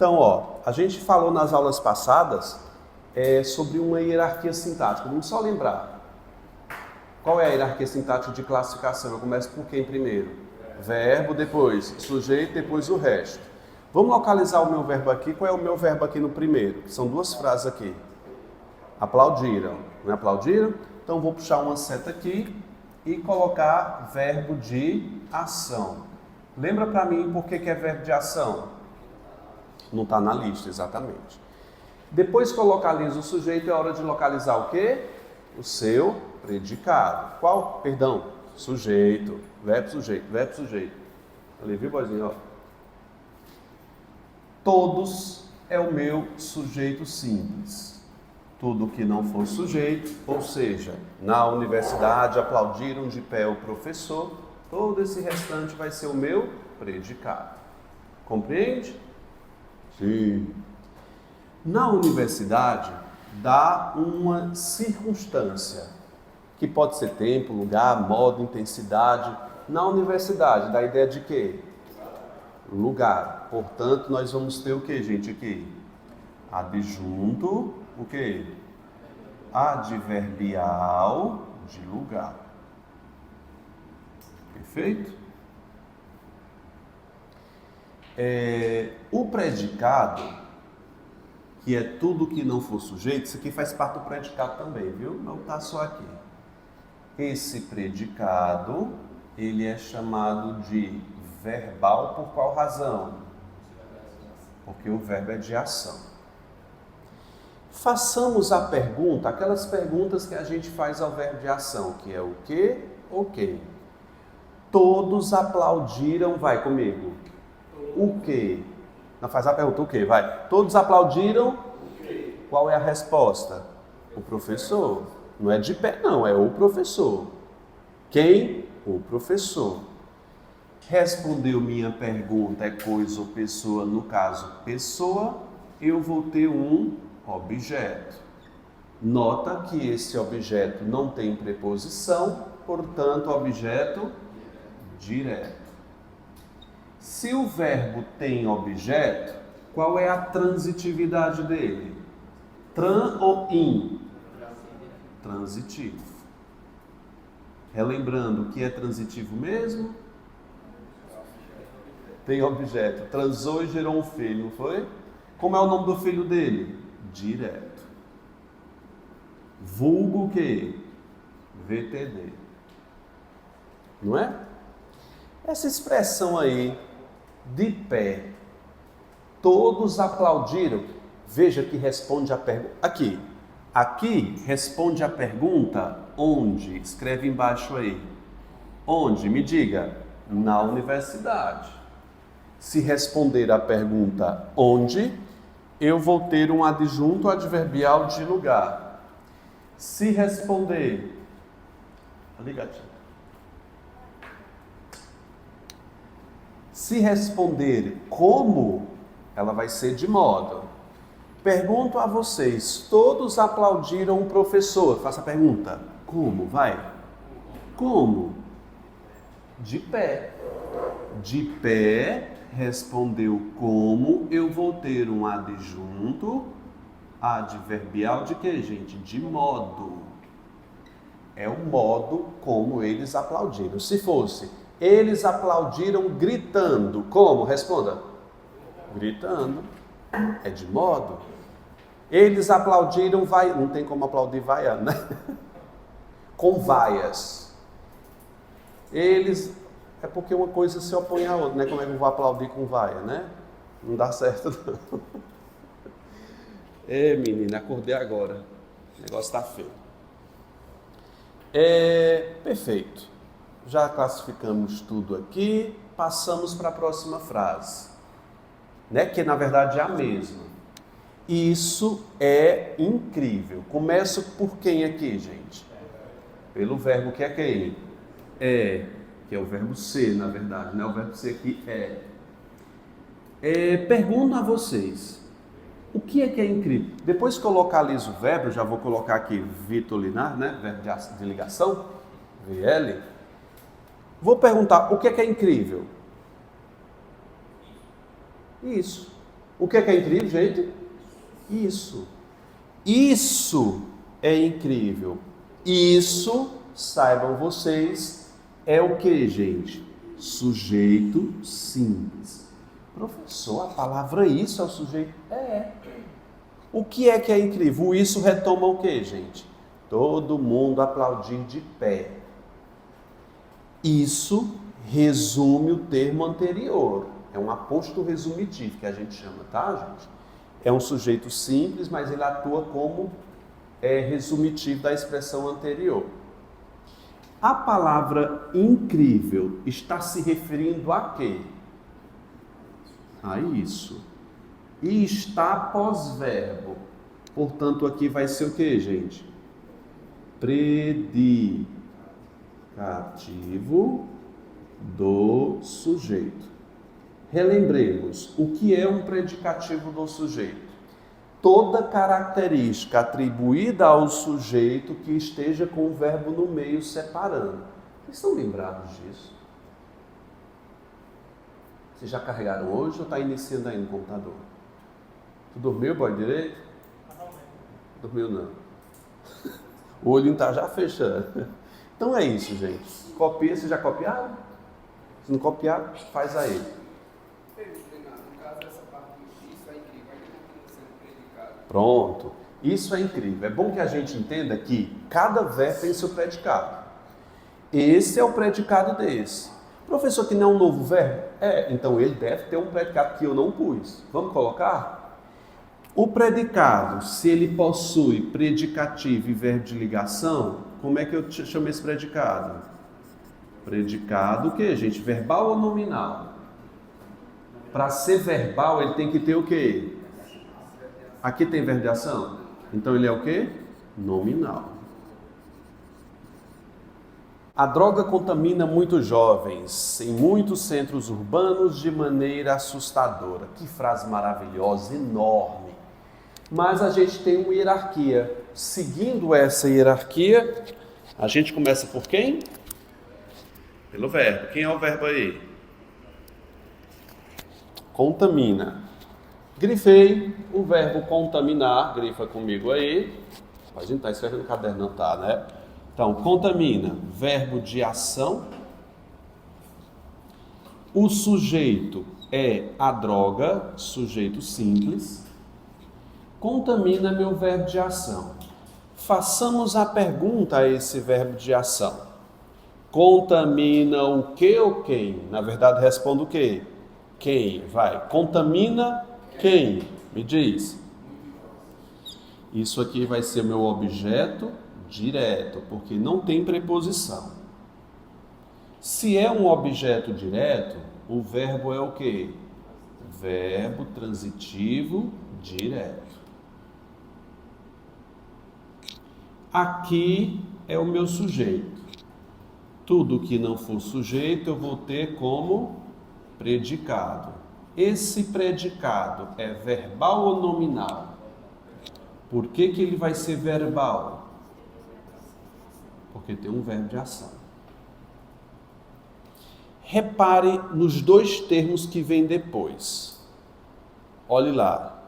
Então, ó, a gente falou nas aulas passadas sobre uma hierarquia sintática. Vamos só lembrar. Qual é a hierarquia sintática de classificação? Eu começo por quem primeiro? Verbo, depois sujeito, depois o resto. Vamos localizar o meu verbo aqui. Qual é o meu verbo aqui no primeiro? São duas frases aqui. Aplaudiram. Não é aplaudiram? Então, vou puxar uma seta aqui e colocar verbo de ação. Lembra para mim por que é verbo de ação? Não está na lista, exatamente. Depois que eu localizo o sujeito, é hora de localizar o quê? O seu predicado. Qual? Perdão. Sujeito. Verbo sujeito. Verbo sujeito. Ali, viu, boizinho? Ó. Todos é o meu sujeito simples. Tudo que não for sujeito, ou seja, na universidade aplaudiram de pé o professor, todo esse restante vai ser o meu predicado. Compreende? Sim. Na universidade, dá uma circunstância, que pode ser tempo, lugar, modo, intensidade. Na universidade, dá a ideia de quê? Lugar. Portanto, nós vamos ter o que, gente, aqui? Adjunto, o quê? Adverbial de lugar. Perfeito? O predicado, que é tudo que não for sujeito, isso aqui faz parte do predicado também, viu? Não está só aqui. Esse predicado, ele é chamado de verbal por qual razão? Porque o verbo é de ação. Façamos a pergunta, aquelas perguntas que a gente faz ao verbo de ação, que é o quê? Ok. Todos aplaudiram, vai comigo. O quê? Não, faz a pergunta, o quê? Vai. Todos aplaudiram? O quê? Qual é a resposta? O professor. Não é de pé, não, é o professor. Quem? O professor. Respondeu minha pergunta, é coisa ou pessoa, no caso, pessoa, eu vou ter um objeto. Nota que esse objeto não tem preposição, portanto, objeto direto. Se o verbo tem objeto, qual é a transitividade dele? Tran ou in? Transitivo. Relembrando, o que é transitivo mesmo? Tem objeto. Transou e gerou um filho, não foi? Como é o nome do filho dele? Direto. Vulgo o quê? VTD. Não é? Essa expressão aí, de pé, todos aplaudiram. Veja que responde a pergunta. Aqui responde a pergunta onde? Escreve embaixo aí. Onde? Me diga. Na universidade. Se responder a pergunta onde, eu vou ter um adjunto adverbial de lugar. Se responder... Ali, gatinho. Se responder como, ela vai ser de modo. Pergunto a vocês, todos aplaudiram o professor? Faça a pergunta. Como? Vai. Como? De pé. De pé, respondeu como, eu vou ter um adjunto adverbial de quê, gente? De modo. É o modo como eles aplaudiram. Se fosse, eles aplaudiram gritando. Como? Responda. Gritando. É de modo. Eles aplaudiram vai. Não tem como aplaudir vaiando, né? Com vaias. Eles. É porque uma coisa se opõe à outra, né? Como é que eu vou aplaudir com vaia, né? Não dá certo, não. Menina, acordei agora. O negócio tá feio. Perfeito. Já classificamos tudo aqui. Passamos para a próxima frase. Né? Que na verdade é a mesma. Isso é incrível. Começo por quem aqui, gente? Pelo verbo que é quem? Que é o verbo ser, na verdade, né? O verbo ser aqui pergunto a vocês, o que é incrível? Depois que eu localizo o verbo, eu já vou colocar aqui vitolinar, né? Verbo de ligação, VL. Vou perguntar, o que é incrível? Isso. O que é incrível, gente? Isso. Isso é incrível. Isso, saibam vocês, é o que, gente? Sujeito simples. Professor, a palavra isso é o sujeito? É. O que é incrível? O isso retoma o que, gente? Todo mundo aplaudir de pé. Isso resume o termo anterior. É um aposto resumitivo que a gente chama, tá, gente? É um sujeito simples, mas ele atua como resumitivo da expressão anterior. A palavra incrível está se referindo a quê? A isso. E está pós-verbo. Portanto, aqui vai ser o quê, gente? Predicativo do sujeito. Relembremos, o que é um predicativo do sujeito? Toda característica atribuída ao sujeito que esteja com o verbo no meio separando. Vocês estão lembrados disso? Vocês já carregaram hoje ou está iniciando aí no computador? Tu dormiu, boy, direito? Dormiu não. O olho está já fechando. Então é isso, gente. Copia, vocês já copiaram? Se não copiaram, faz aí. Pronto. Isso é incrível. É bom que a gente entenda que cada verbo tem seu predicado. Esse é o predicado desse. Professor, que não é um novo verbo? Então ele deve ter um predicado que eu não pus. Vamos colocar? O predicado, se ele possui predicativo e verbo de ligação, como é que eu chamo esse predicado? Predicado o quê, gente? Verbal ou nominal? Para ser verbal, ele tem que ter o quê? Aqui tem verbo de ação? Então ele é o quê? Nominal. A droga contamina muitos jovens em muitos centros urbanos de maneira assustadora. Que frase maravilhosa, enorme. Mas a gente tem uma hierarquia. Seguindo essa hierarquia, a gente começa por quem? Pelo verbo. Quem é o verbo aí? Contamina. Grifei o verbo contaminar, grifa comigo aí. A gente está escrevendo no caderno, não tá, né? Então, contamina, verbo de ação. O sujeito é a droga, sujeito simples. Contamina meu verbo de ação. Façamos a pergunta a esse verbo de ação. Contamina o que ou quem? Na verdade, responda o quê? Quem? Vai. Contamina quem? Me diz. Isso aqui vai ser meu objeto direto, porque não tem preposição. Se é um objeto direto, o verbo é o quê? Verbo transitivo direto. Aqui é o meu sujeito. Tudo que não for sujeito eu vou ter como predicado. Esse predicado é verbal ou nominal? Por que ele vai ser verbal? Porque tem um verbo de ação. Repare nos dois termos que vêm depois. Olhe lá.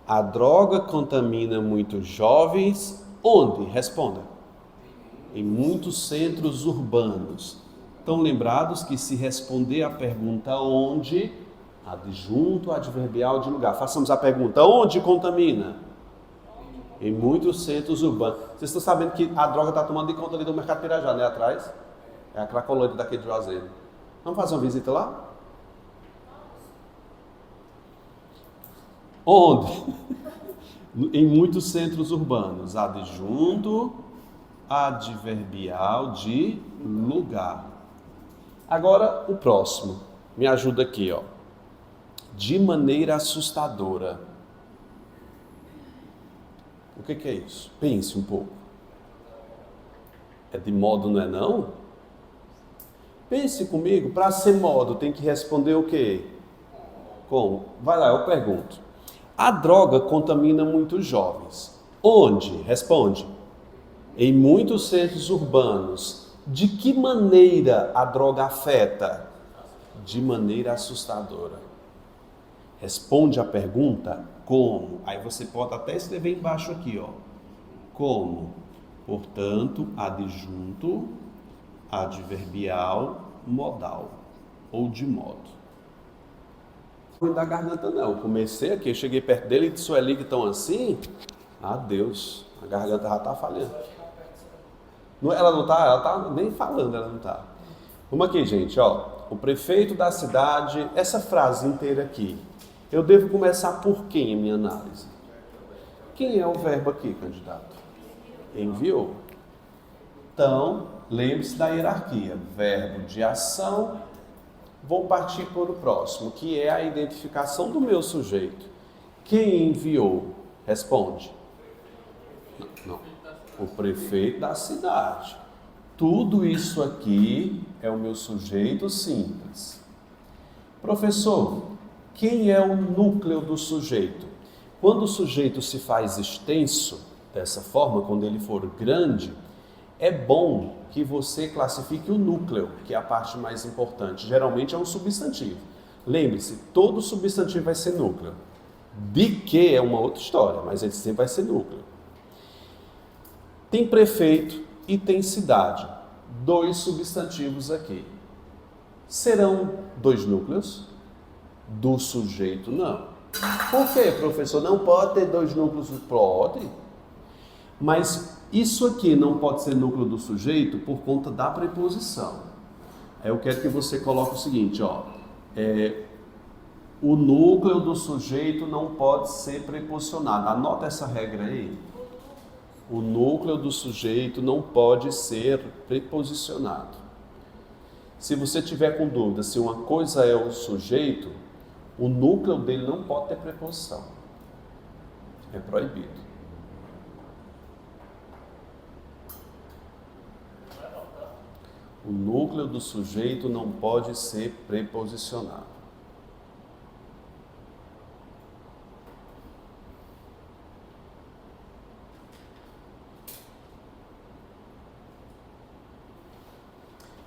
A droga contamina muitos jovens. Onde? Responda. Em muitos centros urbanos. Estão lembrados que se responder a pergunta onde, adjunto adverbial de lugar. Façamos a pergunta, onde contamina? Em muitos centros urbanos. Vocês estão sabendo que a droga está tomando de conta ali do Mercado Pirajá, né? Atrás. É a Cracolândia daqui de Juazeiro. Vamos fazer uma visita lá? Onde? Em muitos centros urbanos. Adjunto adverbial de lugar. Agora o próximo. Me ajuda aqui, ó. De maneira assustadora. O que é isso? Pense um pouco. É de modo, não é não? Pense comigo, para ser modo tem que responder o quê? Como? Vai lá, eu pergunto. A droga contamina muitos jovens. Onde? Responde. Em muitos centros urbanos. De que maneira a droga afeta? De maneira assustadora. Responde a pergunta como. Aí você pode até escrever embaixo aqui, ó. Como. Portanto, adjunto, adverbial, modal ou de modo. Não da garganta não. Eu comecei aqui, eu cheguei perto dele e disse, Sueli, que estão assim? Ah, Deus, a garganta já está falhando. Ela não está nem falando, ela não está. Vamos aqui, gente, ó. O prefeito da cidade, essa frase inteira aqui. Eu devo começar por quem em minha análise? Quem é o verbo aqui, candidato? Enviou. Então, lembre-se da hierarquia. Verbo de ação. Vou partir para o próximo, que é a identificação do meu sujeito. Quem enviou? Responde. Não. O prefeito da cidade. Tudo isso aqui é o meu sujeito simples. Professor, quem é o núcleo do sujeito? Quando o sujeito se faz extenso, dessa forma, quando ele for grande, é bom que você classifique o núcleo, que é a parte mais importante. Geralmente é um substantivo. Lembre-se, todo substantivo vai ser núcleo. De que é uma outra história, mas ele sempre vai ser núcleo. Tem prefeito e tem cidade. 2 substantivos aqui. Serão 2 núcleos? Do sujeito, não. Por quê, professor? Não pode ter 2 núcleos? Pode. Mas isso aqui não pode ser núcleo do sujeito por conta da preposição. Eu quero que você coloque o seguinte, ó. O núcleo do sujeito não pode ser preposicionado. Anota essa regra aí. O núcleo do sujeito não pode ser preposicionado. Se você tiver com dúvida se uma coisa é o sujeito, o núcleo dele não pode ter preposição. É proibido. O núcleo do sujeito não pode ser preposicionado.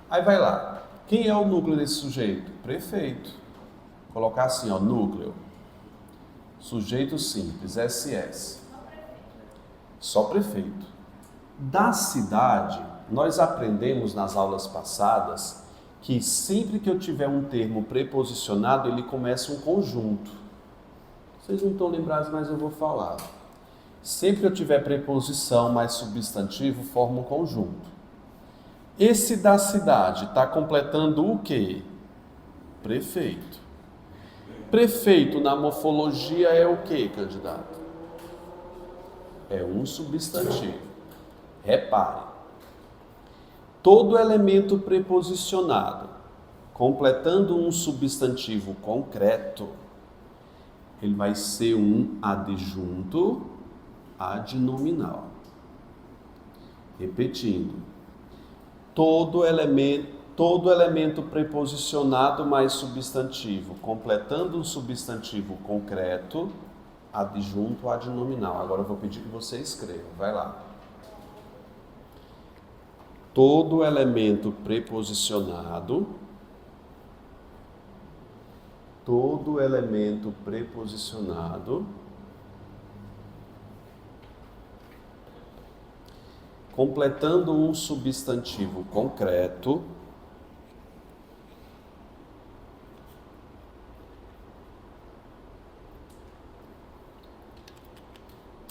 Aí vai lá. Quem é o núcleo desse sujeito? Prefeito. Colocar assim, ó, núcleo. Sujeito simples, SS. Só prefeito. Da cidade, nós aprendemos nas aulas passadas que sempre que eu tiver um termo preposicionado, ele começa um conjunto. Vocês não estão lembrados, mas eu vou falar. Sempre que eu tiver preposição mais substantivo, forma um conjunto. Esse da cidade está completando o quê? Prefeito. Prefeito na morfologia é o quê, candidato? É um substantivo. Repare. Todo elemento preposicionado completando um substantivo concreto, ele vai ser um adjunto adnominal. Repetindo. Todo elemento preposicionado mais substantivo, completando um substantivo concreto, adjunto adnominal. Agora eu vou pedir que você escreva, vai lá. Todo elemento preposicionado, completando um substantivo concreto,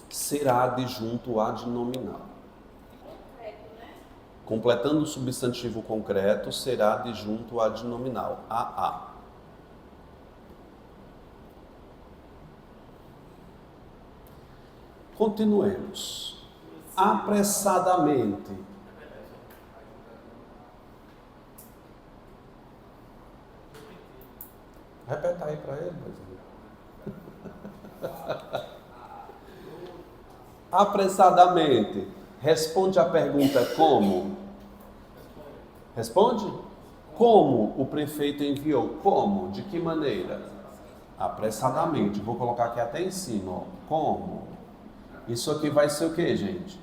será adjunto adnominal. Completando o substantivo concreto, será adjunto adnominal. AA. Continuemos. Apressadamente. Repeta aí para ele, apressadamente. Responde a pergunta como? Responde? Como o prefeito enviou? Como? De que maneira? Apressadamente. Vou colocar aqui até em cima, ó. Como? Isso aqui vai ser o que, gente?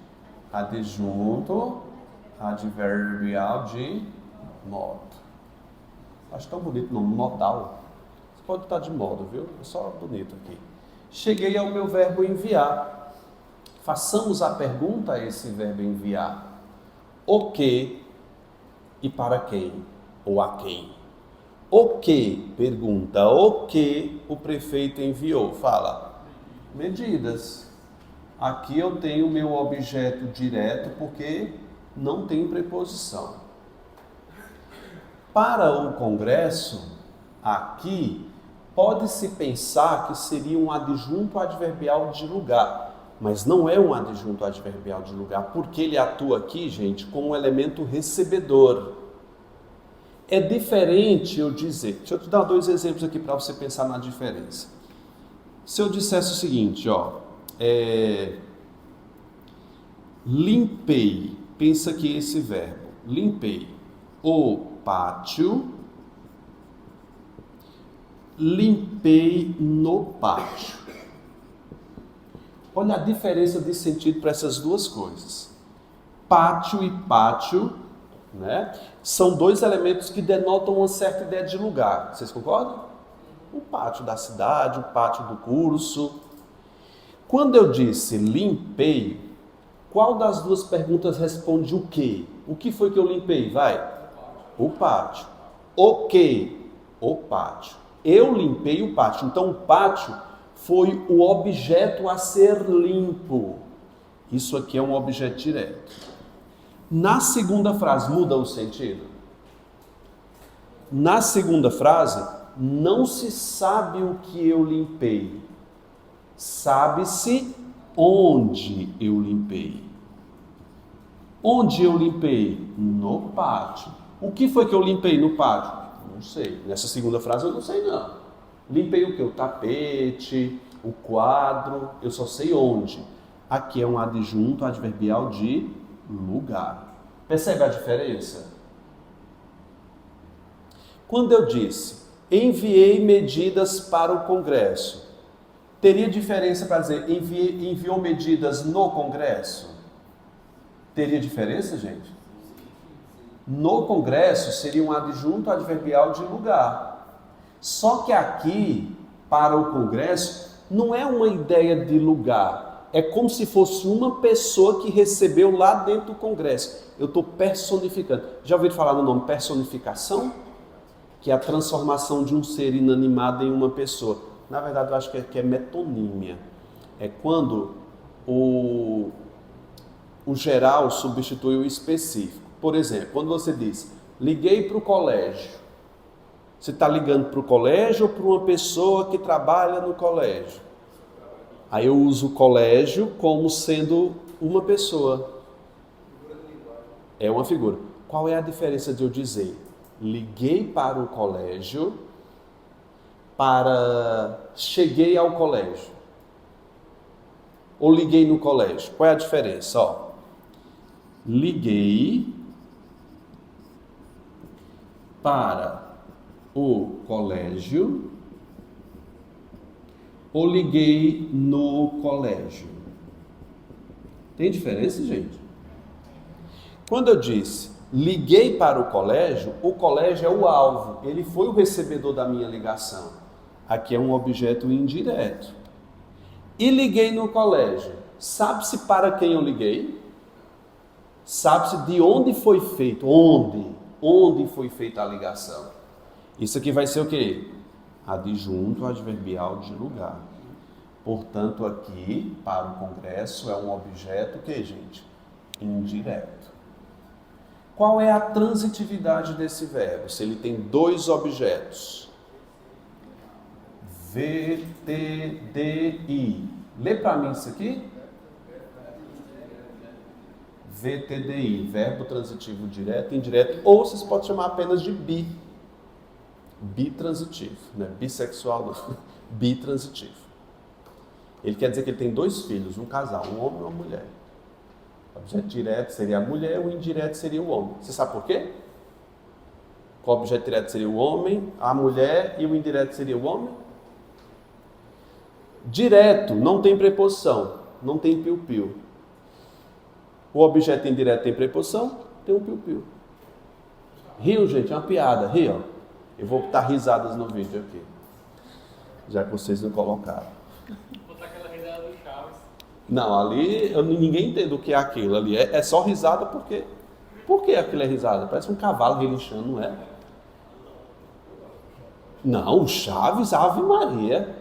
Adjunto adverbial de modo. Acho tão bonito o nome, modal. Você pode estar de modo, viu? É só bonito aqui. Cheguei ao meu verbo enviar. Façamos a pergunta a esse verbo enviar. O que e para quem? Ou a quem? O que, pergunta, o que o prefeito enviou? Fala, medidas. Aqui eu tenho meu objeto direto porque não tem preposição. Para o Congresso, aqui, pode-se pensar que seria um adjunto adverbial de lugar, mas não é um adjunto adverbial de lugar, porque ele atua aqui, gente, como um elemento recebedor. É diferente eu dizer, deixa eu te dar 2 exemplos aqui para você pensar na diferença. Se eu dissesse o seguinte, limpei, pensa aqui esse verbo, limpei o pátio, limpei no pátio. Olha a diferença de sentido para essas duas coisas. Pátio e pátio, né, são 2 elementos que denotam uma certa ideia de lugar. Vocês concordam? O pátio da cidade, o pátio do curso. Quando eu disse limpei, qual das 2 perguntas responde o quê? O que foi que eu limpei? Vai. O pátio. O que? O pátio. Eu limpei o pátio. Então, o pátio foi o objeto a ser limpo. Isso aqui é um objeto direto. Na segunda frase, muda o sentido? Na segunda frase, não se sabe o que eu limpei. Sabe-se onde eu limpei. Onde eu limpei? No pátio. O que foi que eu limpei no pátio? Não sei. Nessa segunda frase eu não sei não. Limpei o que? O tapete, o quadro, eu só sei onde. Aqui é um adjunto adverbial de lugar. Percebe a diferença? Quando eu disse, enviei medidas para o Congresso, teria diferença para dizer, enviou medidas no Congresso? Teria diferença, gente? No Congresso seria um adjunto adverbial de lugar. Só que aqui, para o Congresso, não é uma ideia de lugar. É como se fosse uma pessoa que recebeu lá dentro do Congresso. Eu estou personificando. Já ouviram falar no nome personificação? Que é a transformação de um ser inanimado em uma pessoa. Na verdade, eu acho que é metonímia. É quando o geral substitui o específico. Por exemplo, quando você diz, liguei para o colégio. Você está ligando para o colégio ou para uma pessoa que trabalha no colégio? Aí eu uso o colégio como sendo uma pessoa. É uma figura. Qual é a diferença de eu dizer, liguei para o colégio, para cheguei ao colégio? Ou liguei no colégio? Qual é a diferença? Liguei para o colégio ou liguei no colégio? Tem diferença, gente? Quando eu disse liguei para o colégio é o alvo, ele foi o recebedor da minha ligação. Aqui é um objeto indireto. E liguei no colégio, sabe-se para quem eu liguei? Sabe-se de onde foi feito, onde foi feita a ligação. Isso aqui vai ser o quê? Adjunto adverbial de lugar. Portanto, aqui, para o Congresso, é um objeto que, gente? Indireto. Qual é a transitividade desse verbo? Se ele tem 2 objetos. VTDI. Lê para mim isso aqui. VTDI, verbo transitivo direto e indireto, ou vocês podem chamar apenas de bitransitivo, né? Bissexual não, bitransitivo. Ele quer dizer que ele tem 2 filhos, um casal, um homem e uma mulher. O objeto direto seria a mulher, o indireto seria o homem. Você sabe por quê? O objeto direto seria o homem, a mulher e o indireto seria o homem? Direto não tem preposição, não tem piu-piu. O objeto indireto tem preposição, tem um piu-piu. Riam, gente, é uma piada, riam. Eu vou botar risadas no vídeo aqui. já que vocês não colocaram. Botar aquela risada do Chaves. Não, ali ninguém entende o que é aquilo ali. É só risada porque... Por que aquilo é risada? Parece um cavalo relinchando, não é? Não, o Chaves, Ave Maria.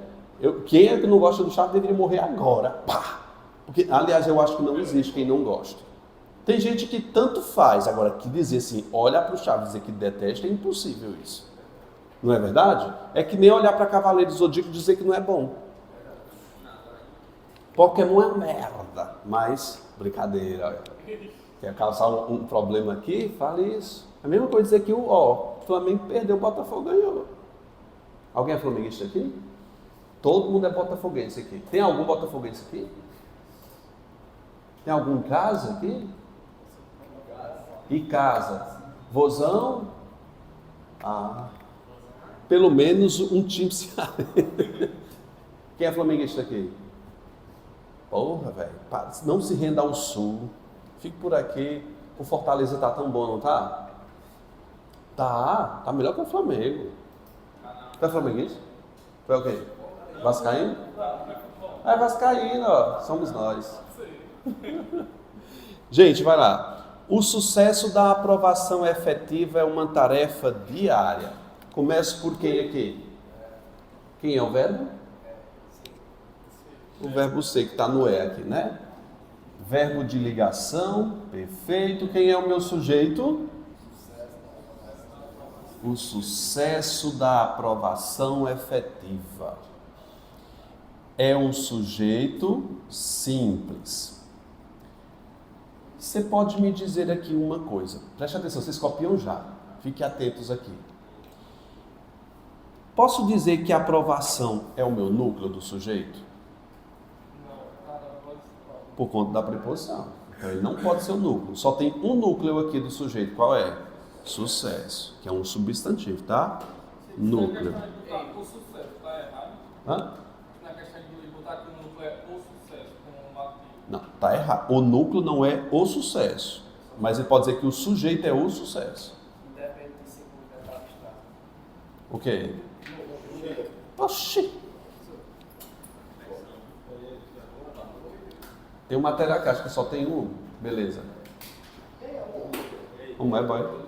Quem é que não gosta do Chaves deveria morrer agora. Pá! Porque, aliás, eu acho que não existe quem não gosta. Tem gente que tanto faz. Agora, que dizer assim, olhar para o Chaves e dizer que detesta, é impossível isso. Não é verdade? É que nem olhar para Cavaleiro do Zodíaco e dizer que não é bom. Pokémon é merda. Mas, brincadeira. Quer causar um problema aqui? Fale isso. É a mesma coisa dizer que o Flamengo perdeu, o Botafogo ganhou. Alguém é flamenguista aqui? Todo mundo é botafoguense aqui. Tem algum botafoguense aqui? Tem algum em casa aqui? E casa? Vozão? Pelo menos um time cearense. Quem é flamenguista aqui? Porra, velho. Não se renda ao sul. Fique por aqui. O Fortaleza tá tão bom, não tá? Tá melhor que o Flamengo. Tu é flamenguista? Tu é o quê? Vascaíno? É vascaíno, ó. Somos nós. Gente, vai lá. O sucesso da aprovação efetiva é uma tarefa diária. Começo por quem aqui? Quem é o verbo? O verbo ser, que está no E aqui, né? Verbo de ligação, perfeito. Quem é o meu sujeito? O sucesso da aprovação efetiva. É um sujeito simples. Você pode me dizer aqui uma coisa. Preste atenção, vocês copiam já. Fiquem atentos aqui. Posso dizer que a aprovação é o meu núcleo do sujeito? Por conta da preposição. Então ele não pode ser o núcleo. Só tem um núcleo aqui do sujeito. Qual é? Sucesso, que é um substantivo, tá? Núcleo. O sucesso está errado? Hã? Na questão de botar que o núcleo é o sucesso, como um ativo. Não, tá errado. O núcleo não é o sucesso. Mas ele pode dizer que o sujeito é o sucesso. Independe de ser concreto abstrato. O quê? Oxi! Tem uma matéria que acho que só tem um. Beleza. Como é, boy?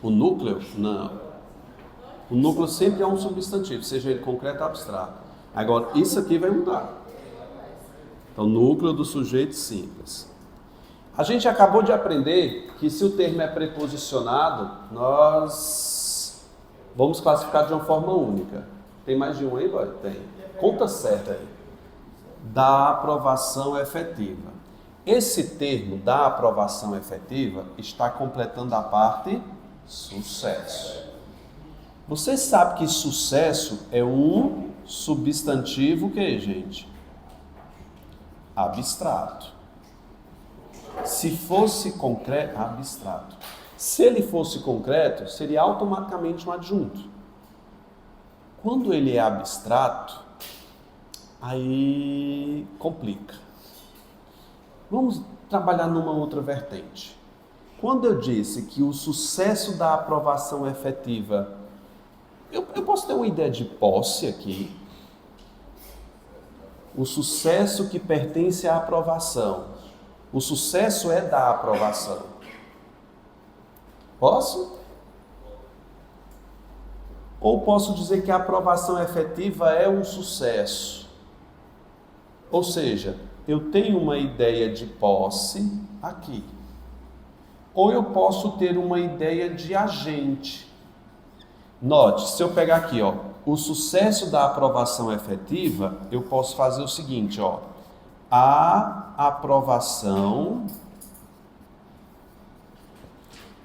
O núcleo? Não. O núcleo sempre é um substantivo, seja ele concreto ou abstrato. Agora, isso aqui vai mudar. Então, núcleo do sujeito simples. A gente acabou de aprender que se o termo é preposicionado, nós vamos classificar de uma forma única. Tem mais de um aí, boy? Tem. Conta certa aí. Da aprovação efetiva. Esse termo da aprovação efetiva está completando a parte sucesso. Você sabe que sucesso é um substantivo que, gente? Abstrato. Se fosse concreto, abstrato. Se ele fosse concreto, seria automaticamente um adjunto. Quando ele é abstrato, aí complica. Vamos trabalhar numa outra vertente. Quando eu disse que o sucesso da aprovação efetiva, eu posso ter uma ideia de posse aqui. O sucesso que pertence à aprovação. O sucesso é da aprovação. Posso? Ou posso dizer que a aprovação efetiva é um sucesso. Ou seja, eu tenho uma ideia de posse aqui. Ou eu posso ter uma ideia de agente. Note, se eu pegar aqui, ó, o sucesso da aprovação efetiva, eu posso fazer o seguinte, ó. A aprovação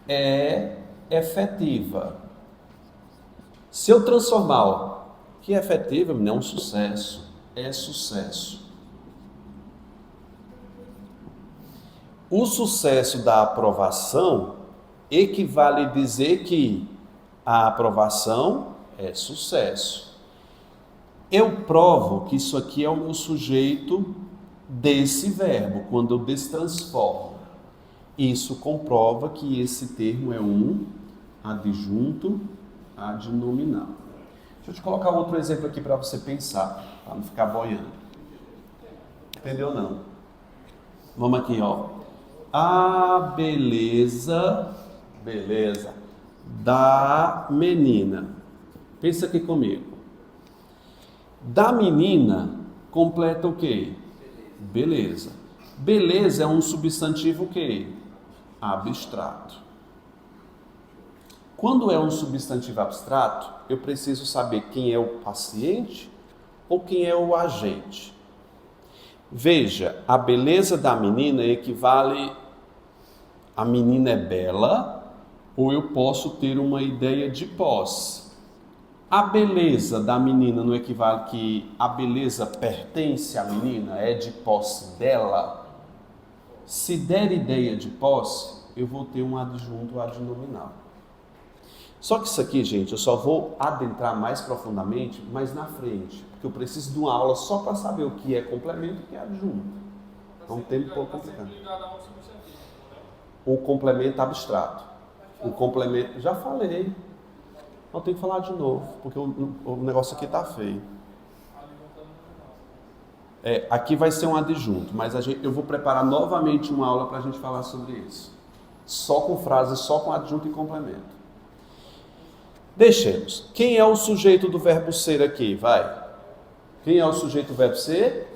é efetiva. Se eu transformar, ó, que é efetiva, não é um sucesso, é sucesso. O sucesso da aprovação equivale a dizer que a aprovação é sucesso. Eu provo que isso aqui é o meu sujeito desse verbo, quando eu destransformo. Isso comprova que esse termo é um adjunto adnominal. Deixa eu te colocar outro exemplo aqui para você pensar, para não ficar boiando. Entendeu não? Vamos aqui, ó. A beleza da menina. Pensa aqui comigo. Da menina completa o quê? Beleza. Beleza é um substantivo o quê? Abstrato. Quando é um substantivo abstrato, eu preciso saber quem é o paciente ou quem é o agente. Veja, a beleza da menina equivale a menina é bela, ou eu posso ter uma ideia de posse. A beleza da menina não equivale que a beleza pertence à menina, é de posse dela? Se der ideia de posse, eu vou ter um adjunto adnominal. Só que isso aqui, gente, eu só vou adentrar mais profundamente mais na frente, porque eu preciso de uma aula só para saber o que é complemento e o que é adjunto. Então tem um pouco complicado. O complemento abstrato. O complemento, já falei. Eu tenho que falar de novo, porque o negócio aqui tá feio. Aqui vai ser um adjunto, mas eu vou preparar novamente uma aula para a gente falar sobre isso. Só com frases, só com adjunto e complemento. Deixemos. Quem é o sujeito do verbo ser aqui? Vai. Quem é o sujeito do verbo ser?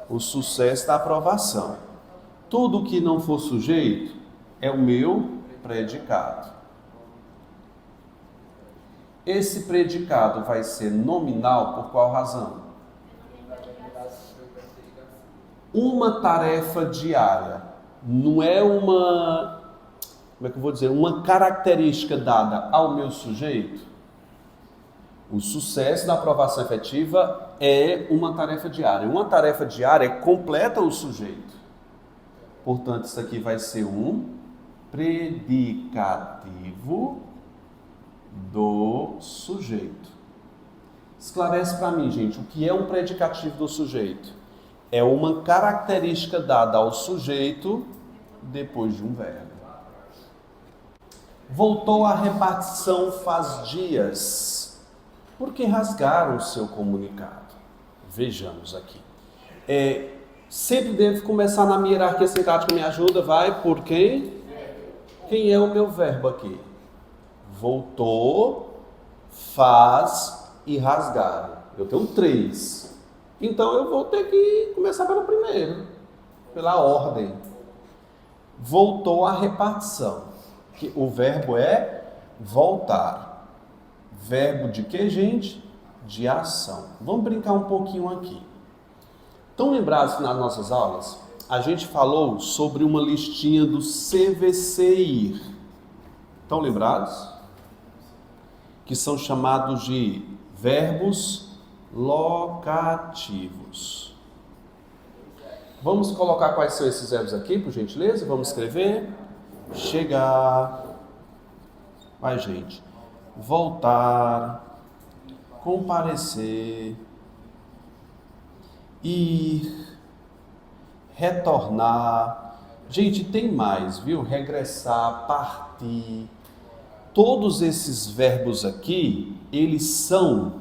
O sucesso da aprovação. Tudo que não for sujeito é o meu predicado. Esse predicado vai ser nominal por qual razão? Uma tarefa diária. Não é uma, como é que eu vou dizer, uma característica dada ao meu sujeito. O sucesso da aprovação efetiva é uma tarefa diária. Uma tarefa diária completa o sujeito. Portanto, isso aqui vai ser um predicativo do sujeito. Esclarece para mim, gente, o que é um predicativo do sujeito? É uma característica dada ao sujeito depois de um verbo. Voltou à repartição faz dias. Por que rasgaram o seu comunicado? Vejamos aqui. Sempre devo começar na minha hierarquia sintática, me ajuda, vai, por quem? Quem é o meu verbo aqui? Voltou, faz e rasgaram. Eu tenho 3. Então eu vou ter que começar pelo primeiro, pela ordem. Voltou à repartição. Que o verbo é voltar. Verbo de que, gente? De ação. Vamos brincar um pouquinho aqui. Estão lembrados que nas nossas aulas a gente falou sobre uma listinha do CVCIR? Estão lembrados? Que são chamados de verbos locativos. Vamos colocar quais são esses verbos aqui, por gentileza? Vamos escrever. Chegar. Vai, gente. Voltar. Comparecer. Ir. Retornar. Gente, tem mais, viu? Regressar, partir. Todos esses verbos aqui, eles são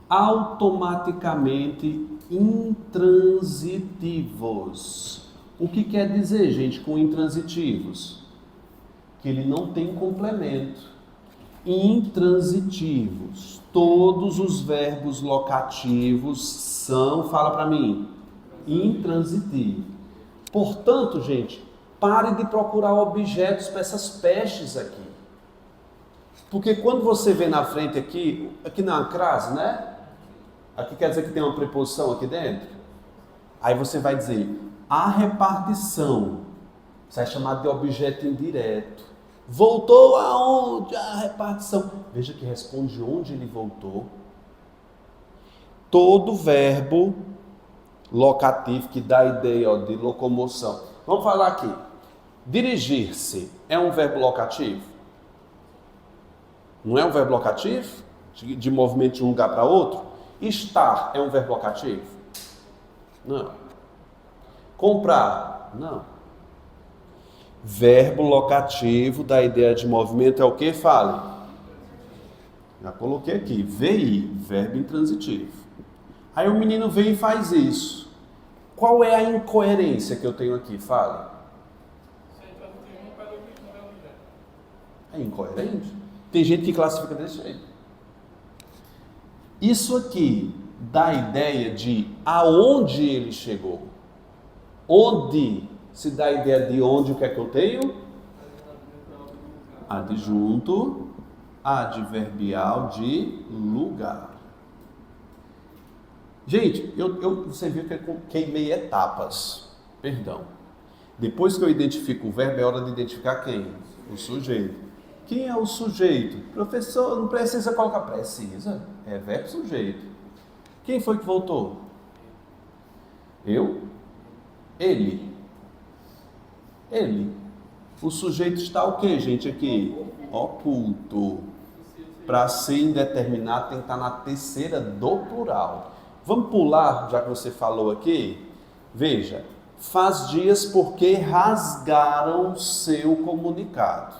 automaticamente intransitivos. O que quer dizer, gente, com intransitivos? Que ele não tem complemento. Intransitivos. Todos os verbos locativos são, fala para mim, intransitivos. Portanto, gente, pare de procurar objetos para essas pestes aqui. Porque quando você vê na frente aqui na crase, né? Aqui quer dizer que tem uma preposição aqui dentro. Aí você vai dizer, a repartição. Isso é chamado de objeto indireto. Voltou aonde? A repartição. Veja que responde onde ele voltou. Todo verbo locativo que dá a ideia de locomoção. Vamos falar aqui. Dirigir-se é um verbo locativo? Não é um verbo locativo? De movimento de um lugar para outro? Estar é um verbo locativo? Não. Comprar? Não. Verbo locativo da ideia de movimento é o que? Fale. Já coloquei aqui, VI, verbo intransitivo. Aí o menino vem e faz isso. Qual é a incoerência que eu tenho aqui? Fale. É incoerente? Tem gente que classifica desse jeito. Isso aqui dá a ideia de aonde ele chegou. Onde se dá a ideia de onde, o que é que eu tenho? Adjunto adverbial de lugar. Gente, você viu que eu queimei etapas. Perdão. Depois que eu identifico o verbo, é hora de identificar quem? O sujeito. Quem é o sujeito? Professor, não precisa colocar. Precisa. É verbo sujeito. Quem foi que voltou? Eu? Ele. Ele. O sujeito está o quê, gente, aqui? Oculto. Para ser indeterminado tem que estar na terceira do plural. Vamos pular, já que você falou aqui? Veja, faz dias porque rasgaram seu comunicado.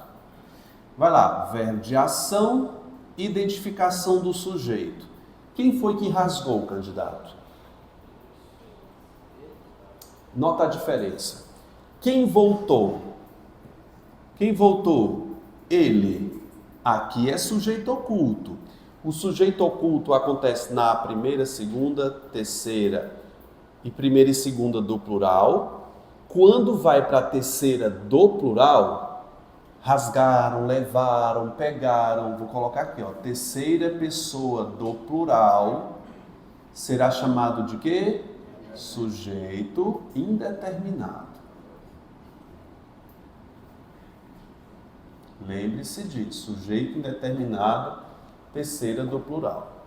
Vai lá, verbo de ação, identificação do sujeito. Quem foi que rasgou, candidato? Nota a diferença. Quem voltou? Quem voltou? Ele. Aqui é sujeito oculto. O sujeito oculto acontece na primeira, segunda, terceira e primeira e segunda do plural. Quando vai para a terceira do plural, rasgaram, levaram, pegaram. Vou colocar aqui, ó. Terceira pessoa do plural será chamado de quê? Sujeito indeterminado. Lembre-se disso, sujeito indeterminado, terceira do plural.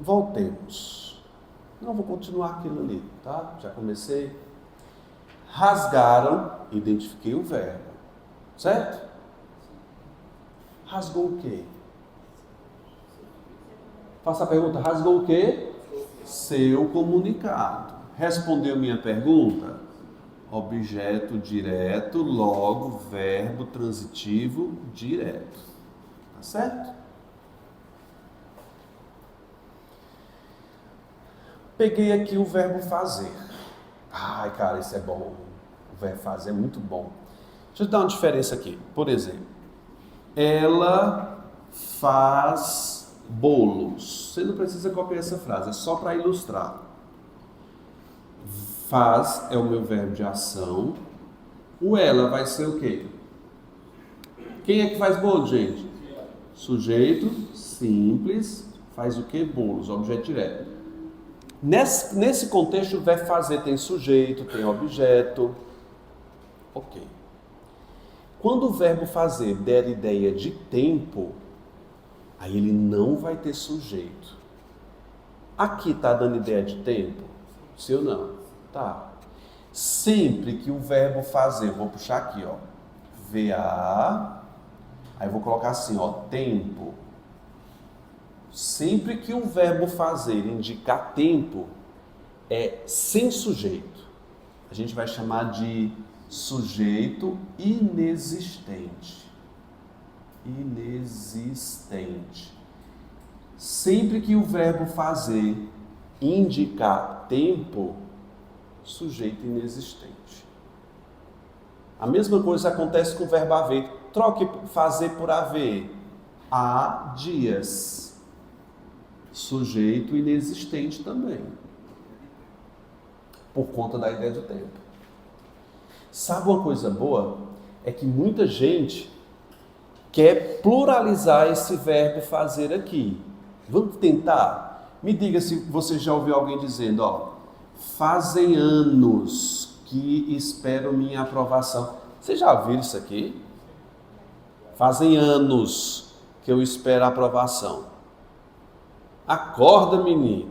Voltemos. Não, vou continuar aquilo ali, tá? Já comecei. Rasgaram, identifiquei o verbo, certo? Rasgou o quê? Faça a pergunta, rasgou o quê? Seu comunicado. Respondeu minha pergunta? Objeto direto, logo verbo transitivo direto. Tá certo? Peguei aqui o verbo fazer. Ai, cara, isso é bom. O verbo fazer é muito bom. Deixa eu dar uma diferença aqui. Por exemplo, ela faz bolos. Você não precisa copiar essa frase, é só para ilustrar. Faz é o meu verbo de ação. O ela vai ser o quê? Quem é que faz bolo, gente? Sujeito simples. Faz o quê? Bolos, objeto direto. Nesse contexto, o verbo fazer tem sujeito, tem objeto. Ok. Quando o verbo fazer der ideia de tempo, aí ele não vai ter sujeito. Aqui está dando ideia de tempo? Sim ou não? Tá. Sempre que o verbo fazer, vou puxar aqui, ó, VA, aí vou colocar assim, ó, tempo. Sempre que o verbo fazer indicar tempo, é sem sujeito. A gente vai chamar de sujeito inexistente. Inexistente. Sempre que o verbo fazer indicar tempo, sujeito inexistente. A mesma coisa acontece com o verbo haver. Troque fazer por haver. Há dias. Sujeito inexistente também. Por conta da ideia do tempo. Sabe uma coisa boa? É que muita gente quer pluralizar esse verbo fazer aqui. Vamos tentar? Me diga se você já ouviu alguém dizendo, ó, fazem anos que espero minha aprovação. Você já viu isso aqui? Fazem anos que eu espero a aprovação. Acorda, menino.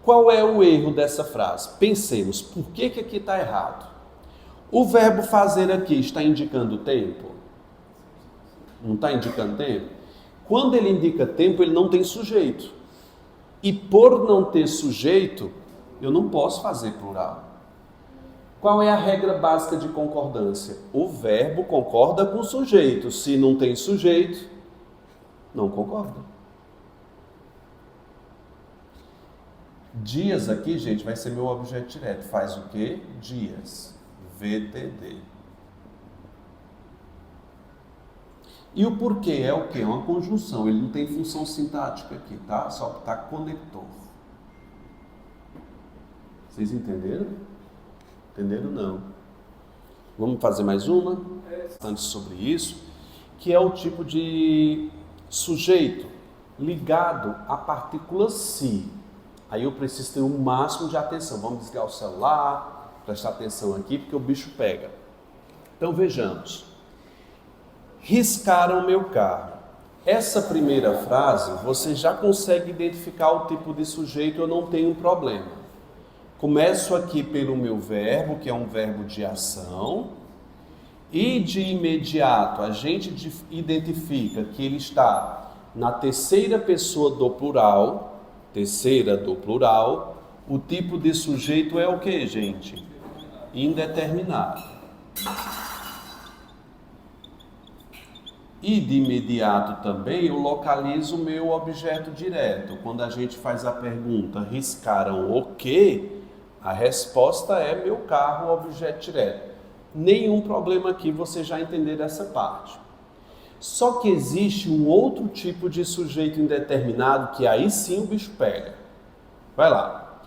Qual é o erro dessa frase? Pensemos, por que aqui está errado? O verbo fazer aqui está indicando tempo? Não está indicando tempo? Quando ele indica tempo, ele não tem sujeito. E por não ter sujeito, eu não posso fazer plural. Qual é a regra básica de concordância? O verbo concorda com o sujeito. Se não tem sujeito, não concorda. Dias aqui, gente, vai ser meu objeto direto. Faz o quê? Dias. VTD. E o porquê é o quê? É uma conjunção. Ele não tem função sintática aqui, tá? Só tá conector. Vocês entenderam? Entenderam? Não. Vamos fazer mais uma? Antes sobre isso, que é o tipo de sujeito ligado à partícula se. Aí eu preciso ter um máximo de atenção. Vamos desligar o celular, prestar atenção aqui, porque o bicho pega. Então vejamos. Riscaram meu carro. Essa primeira frase, você já consegue identificar o tipo de sujeito, eu não tenho problema. Começo aqui pelo meu verbo, que é um verbo de ação, e de imediato a gente identifica que ele está na terceira pessoa do plural, o tipo de sujeito é o que, gente? Indeterminado. E de imediato também eu localizo o meu objeto direto. Quando a gente faz a pergunta, riscaram o quê? A resposta é meu carro, objeto direto. Nenhum problema aqui, você já entender essa parte. Só que existe um outro tipo de sujeito indeterminado que aí sim o bicho pega. Vai lá.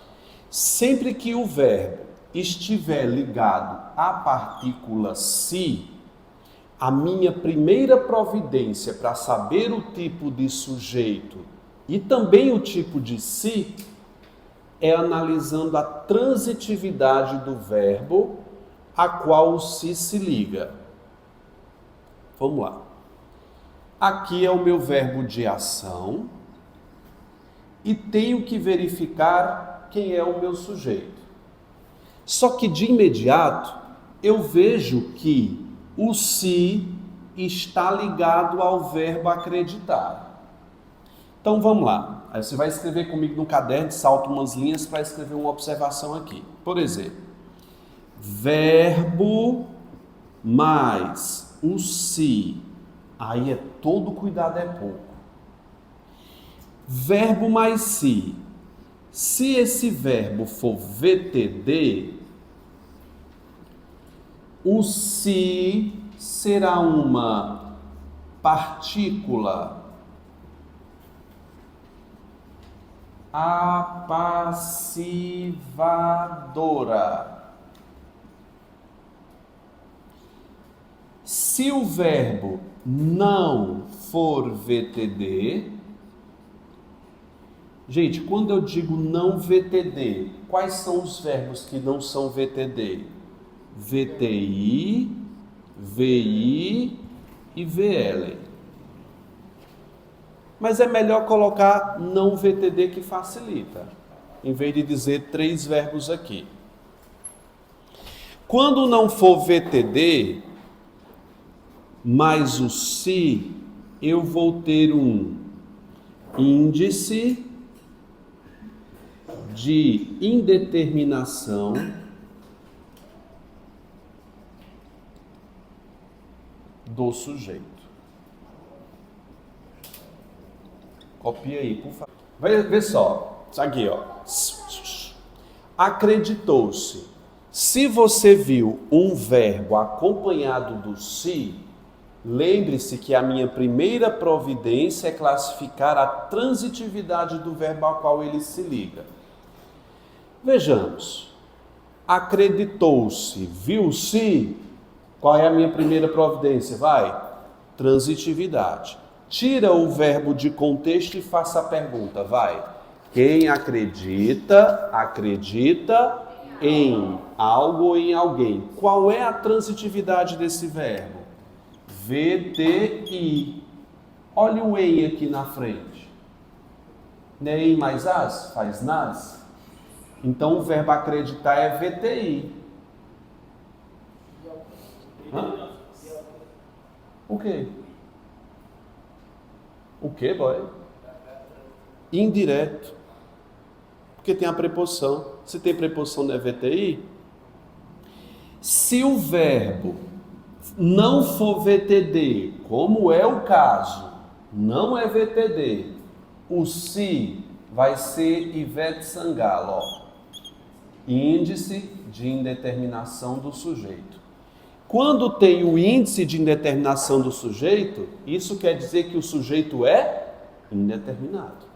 Sempre que o verbo estiver ligado à partícula se, a minha primeira providência para saber o tipo de sujeito e também o tipo de se é analisando a transitividade do verbo a qual o se liga. Vamos lá. Aqui é o meu verbo de ação e tenho que verificar quem é o meu sujeito. Só que de imediato eu vejo que o se está ligado ao verbo acreditar. Então vamos lá. Aí você vai escrever comigo no caderno, salta umas linhas para escrever uma observação aqui. Por exemplo, verbo mais o se. Aí é todo cuidado é pouco. Verbo mais se. Se esse verbo for VTD, o se será uma partícula apassivadora. Se o verbo não for VTD, gente, quando eu digo não VTD, quais são os verbos que não são VTD? VTI, VI e VL. Mas é melhor colocar não VTD que facilita, em vez de dizer 3 verbos aqui. Quando não for VTD, mais o se, eu vou ter um índice de indeterminação do sujeito. Copia aí, por favor. Vai ver só. Isso aqui, ó. Acreditou-se. Se você viu um verbo acompanhado do se, lembre-se que a minha primeira providência é classificar a transitividade do verbo ao qual ele se liga. Vejamos. Acreditou-se, viu-se. Qual é a minha primeira providência? Vai. Transitividade. Tira o verbo de contexto e faça a pergunta, vai. Quem acredita, acredita em algo ou em alguém. Qual é a transitividade desse verbo? VTI. Olha o em aqui na frente. Não é em mais as? Faz nas? Então o verbo acreditar é VTI. Hã? O quê? O quê, boy? Indireto. Porque tem a preposição. Se tem preposição, não é VTI? Se o verbo não for VTD, como é o caso, não é VTD, o se vai ser Ivete Sangalo, ó. Índice de indeterminação do sujeito. Quando tem o índice de indeterminação do sujeito, isso quer dizer que o sujeito é indeterminado.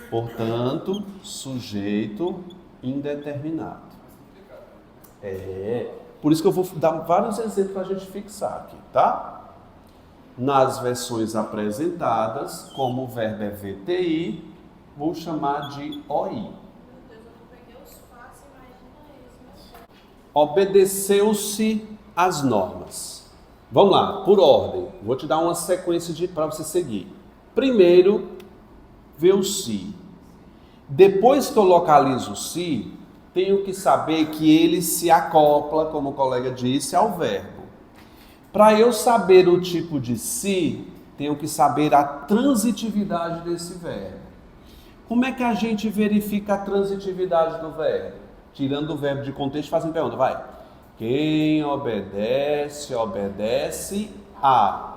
Portanto, sujeito indeterminado. Por isso que eu vou dar vários exemplos para a gente fixar aqui, tá? Nas versões apresentadas, como o verbo é VTI, vou chamar de OI. Obedeceu-se às normas. Vamos lá, por ordem. Vou te dar uma sequência para você seguir. Primeiro, vê o se. Depois que eu localizo o se, tenho que saber que ele se acopla, como o colega disse, ao verbo. Para eu saber o tipo de se, tenho que saber a transitividade desse verbo. Como é que a gente verifica a transitividade do verbo? Tirando o verbo de contexto, fazendo pergunta, vai. Quem obedece, obedece a.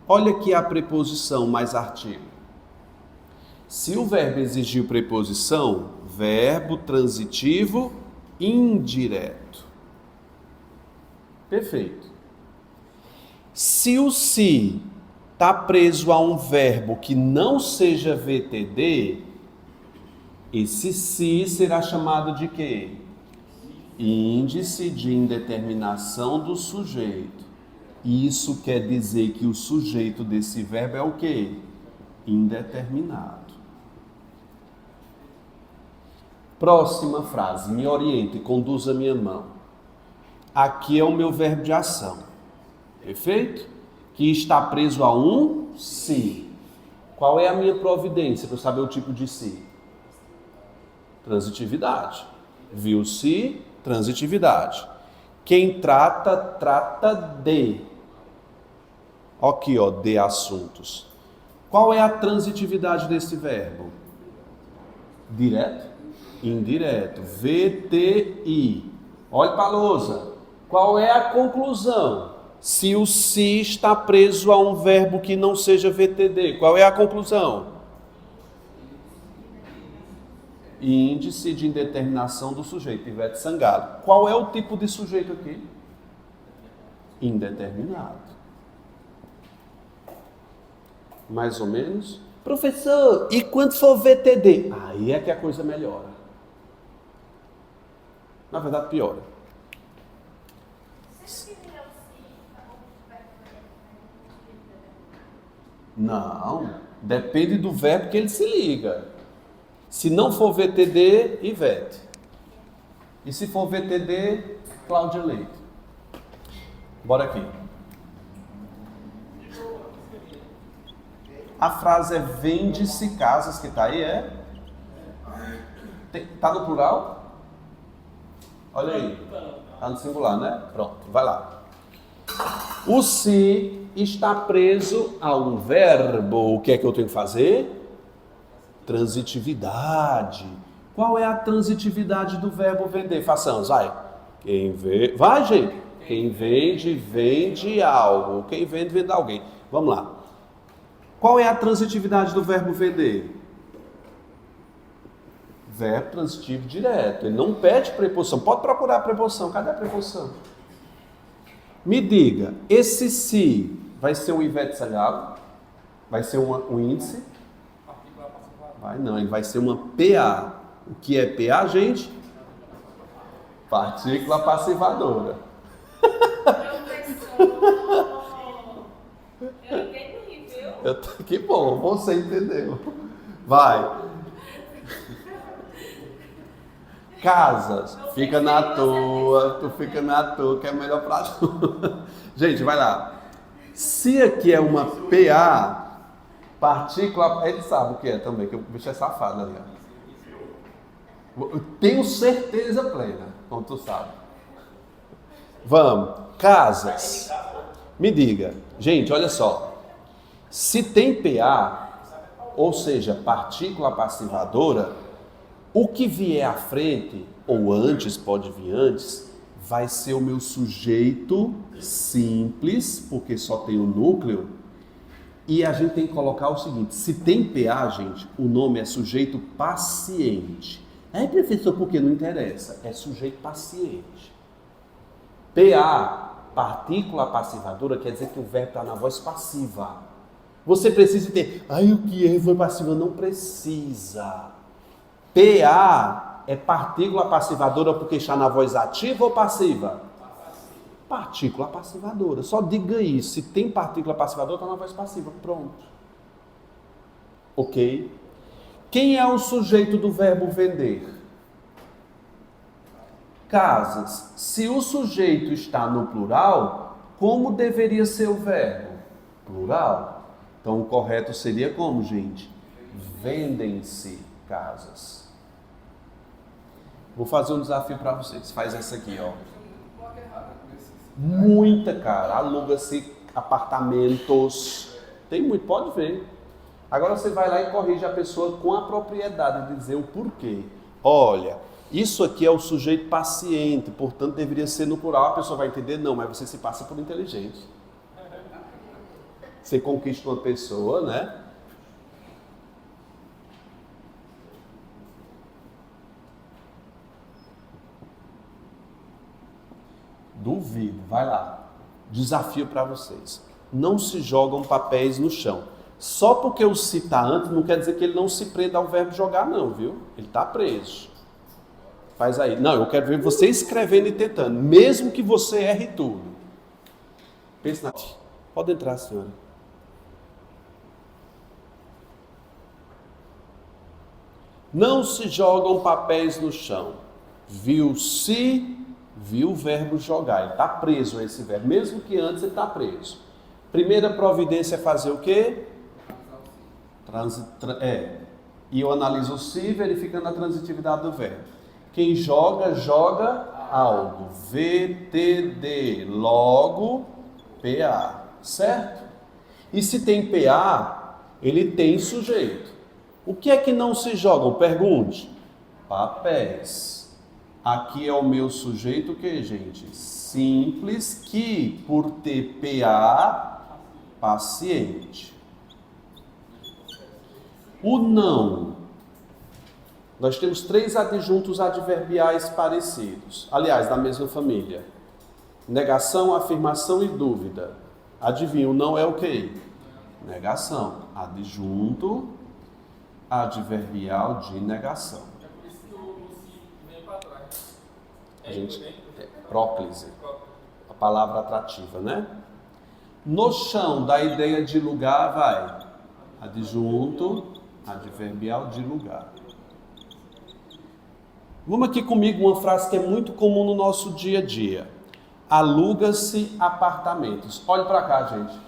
Olha aqui a preposição mais artigo. Se o verbo exigir preposição, verbo transitivo indireto. Perfeito. Se o se está preso a um verbo que não seja VTD, esse se será chamado de quê? Índice de indeterminação do sujeito. Isso quer dizer que o sujeito desse verbo é o quê? Indeterminado. Próxima frase, me oriente, conduza minha mão. Aqui é o meu verbo de ação. Perfeito? Que está preso a um se. Qual é a minha providência para eu saber o tipo de se? Transitividade. Viu-se, transitividade. Quem trata, trata de. Aqui, ó, de assuntos. Qual é a transitividade desse verbo? Direto? Indireto. VTI. Olhe para a lousa. Qual é a conclusão? Se o se está preso a um verbo que não seja VTD, qual é a conclusão? Índice de indeterminação do sujeito, Ivete Sangalo. Qual é o tipo de sujeito aqui? Indeterminado. Mais ou menos. Professor, e quando for VTD? Aí é que a coisa melhora. Na verdade, piora. Não, depende do verbo que ele se liga. Se não for VTD, Ivete. E se for VTD, Cláudia Leite. Bora aqui. A frase é vende-se casas, que está aí, é? Está no plural? Olha aí. Está no singular, né? Pronto, vai lá. O se está preso a um verbo. O que é que eu tenho que fazer? Transitividade. Qual é a transitividade do verbo vender? Façamos, vai. Vai, gente. Quem vende, vende algo. Quem vende, vende alguém. Vamos lá. Qual é a transitividade do verbo vender? Verbo transitivo direto. Ele não pede preposição. Pode procurar a preposição. Cadê a preposição? Me diga, esse se vai ser um Ivete Sangalo? Vai ser um índice? Vai não, ele vai ser uma PA. O que é PA, gente? Partícula passivadora. Eu entendi, viu? Que bom, você entendeu. Vai. Casas, fica na tua, tu fica na tua, que é melhor pra tu. Gente, vai lá. Se aqui é uma PA, partícula, ele sabe o que é também, que o bicho é safado ali, ó. Eu tenho certeza plena, como tu sabe. Vamos, casas. Me diga, gente, olha só. Se tem PA, ou seja, partícula passivadora, o que vier à frente, ou antes, pode vir antes, vai ser o meu sujeito simples, porque só tem o núcleo. E a gente tem que colocar o seguinte, se tem PA, gente, o nome é sujeito paciente. Aí, professor, por que não interessa? É sujeito paciente. PA, partícula passivadora, quer dizer que o verbo está na voz passiva. Você precisa ter, o que é voz passiva? Não precisa. PA é partícula passivadora porque está na voz ativa ou passiva? Partícula passivadora. Só diga isso. Se tem partícula passivadora, está na voz passiva. Pronto. Ok? Quem é o sujeito do verbo vender? Casas. Se o sujeito está no plural, como deveria ser o verbo? Plural. Então o correto seria como, gente? Vendem-se casas. Vou fazer um desafio para vocês. Faz essa aqui, ó. Muita, cara. Aluga-se apartamentos. Tem muito, pode ver. Agora você vai lá e corrige a pessoa com a propriedade de dizer o porquê. Olha, isso aqui é o sujeito paciente, portanto deveria ser no plural. A pessoa vai entender? Não, mas você se passa por inteligente. Você conquista uma pessoa, né? Duvido, vai lá. Desafio para vocês. Não se jogam papéis no chão. Só porque o se está antes não quer dizer que ele não se prenda ao verbo jogar, não, viu? Ele está preso. Faz aí. Não, eu quero ver você escrevendo e tentando, mesmo que você erre tudo. Pense na... Pode entrar, senhora. Não se jogam papéis no chão. Viu-se... Viu o verbo jogar, ele está preso a esse verbo, mesmo que antes ele está preso. Primeira providência é fazer o quê? E eu analiso o se, verificando a transitividade do verbo. Quem joga, joga algo. VTD, logo PA, certo? E se tem PA, ele tem sujeito. O que é que não se jogam? Pergunte. Papéis. Aqui é o meu sujeito o que, gente? Simples, que por ter PA, paciente. O não. Nós temos 3 adjuntos adverbiais parecidos. Aliás, da mesma família. Negação, afirmação e dúvida. Adivinha, o não é o quê? Negação. Adjunto adverbial de negação. Próclise, a palavra atrativa, né? No chão, da ideia de lugar, vai adjunto, adverbial de lugar. Vamos aqui comigo uma frase que é muito comum no nosso dia a dia. Aluga-se apartamentos. Olhe para cá, gente.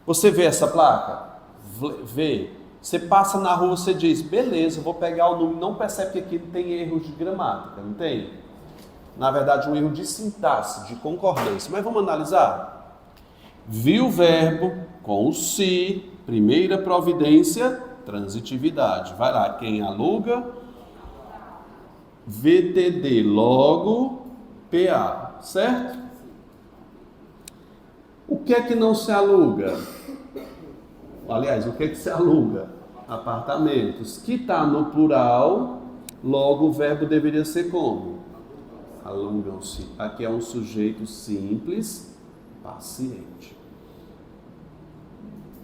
Você vê essa placa? Vê. Você passa na rua, você diz, beleza, vou pegar o número. Não percebe que aqui tem erros de gramática, não tem? Na verdade, um erro de sintaxe, de concordância. Mas vamos analisar? Viu o verbo com o se, primeira providência, transitividade. Vai lá, quem aluga? VTD, logo PA, certo? O que é que não se aluga? Aliás, o que é que se aluga? Apartamentos. Que está no plural, logo o verbo deveria ser como? Alugam-se. Aqui é um sujeito simples, paciente.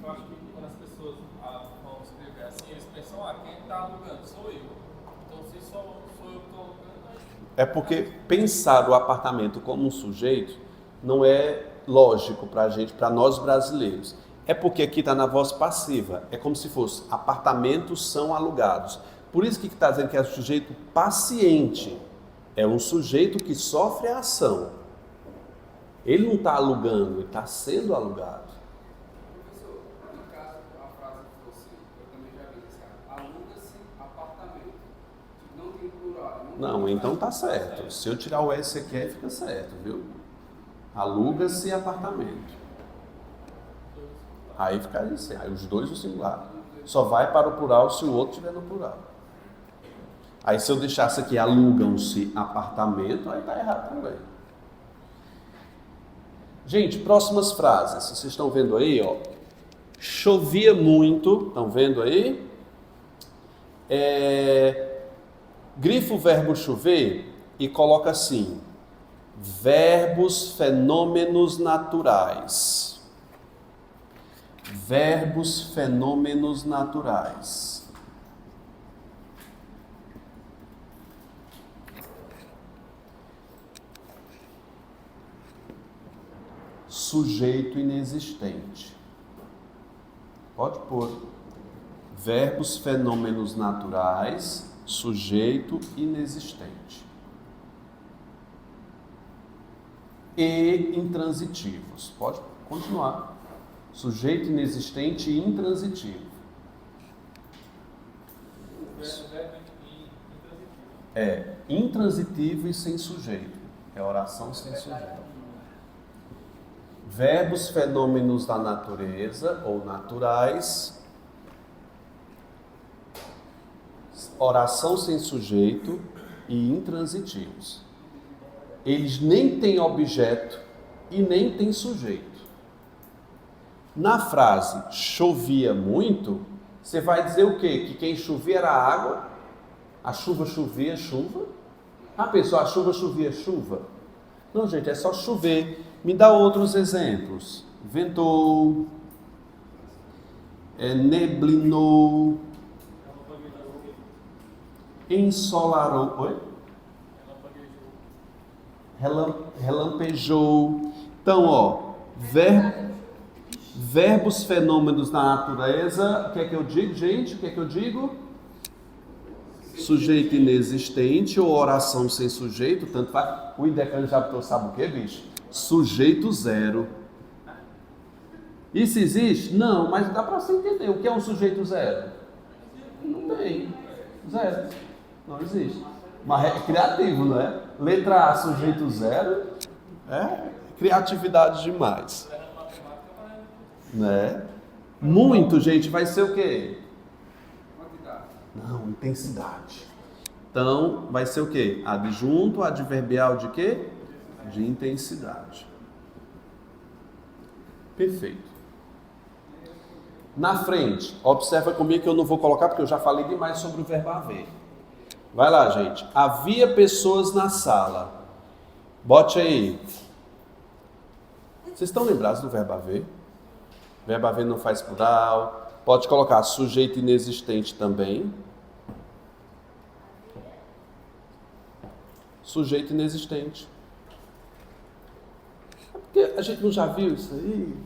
Eu acho que quando as pessoas vão escrever assim, eles pensam, quem está alugando? Sou eu. Então, se sou eu que estou alugando... É porque pensar o apartamento como um sujeito não é lógico para a gente, para nós brasileiros. É porque aqui está na voz passiva. É como se fosse, apartamentos são alugados. Por isso que está dizendo que é um sujeito paciente. É um sujeito que sofre a ação. Ele não está alugando, ele está sendo alugado. Professor, no caso, a frase que você, eu também já vi esse cara, aluga-se apartamento. Não tem plural. Não, então está certo. Se eu tirar o S aqui, aí fica certo, viu? Aluga-se apartamento. Aí fica assim, aí os dois no singular. Só vai para o plural se o outro estiver no plural. Aí se eu deixasse aqui alugam-se apartamento, aí tá errado também. Gente, próximas frases. Vocês estão vendo aí, ó. Chovia muito, estão vendo aí? Grifa o verbo chover e coloca assim: verbos, fenômenos naturais. Verbos, fenômenos naturais. Sujeito inexistente. Pode pôr. Verbos, fenômenos naturais, sujeito inexistente. E intransitivos. Pode continuar. Sujeito inexistente e intransitivo. Intransitivo e sem sujeito. É oração sem sujeito. Verbos, fenômenos da natureza ou naturais. Oração sem sujeito e intransitivos. Eles nem têm objeto e nem têm sujeito. Na frase chovia muito, você vai dizer o quê? Que quem chovia era a água? A chuva chovia, chuva? Ah, pessoal, a chuva chovia, chuva? Não, gente, é só chover. Me dá outros exemplos. Ventou, neblinou, ensolarou, oi? Relampejou. Então, ó, verbos, fenômenos da natureza. O que é que eu digo, gente? O que é que eu digo? Sujeito inexistente ou oração sem sujeito, tanto faz. O Idecano já botou, sabe o que, bicho? Sujeito zero. Isso existe? Não, mas dá para você entender. O que é um sujeito zero? Não tem. Zero. Não existe. Mas é criativo, não é? Letra A, sujeito zero. É criatividade demais. Né? Muito, gente, vai ser o quê? Não, intensidade. Então, vai ser o quê? Adjunto, adverbial de quê? De intensidade. Perfeito. Na frente, observa comigo que eu não vou colocar porque eu já falei demais sobre o verbo haver. Vai lá, gente. Havia pessoas na sala. Bote aí. Vocês estão lembrados do verbo haver? Verbo haver não faz plural. Pode colocar sujeito inexistente também. Sujeito inexistente. É porque a gente não já viu isso aí?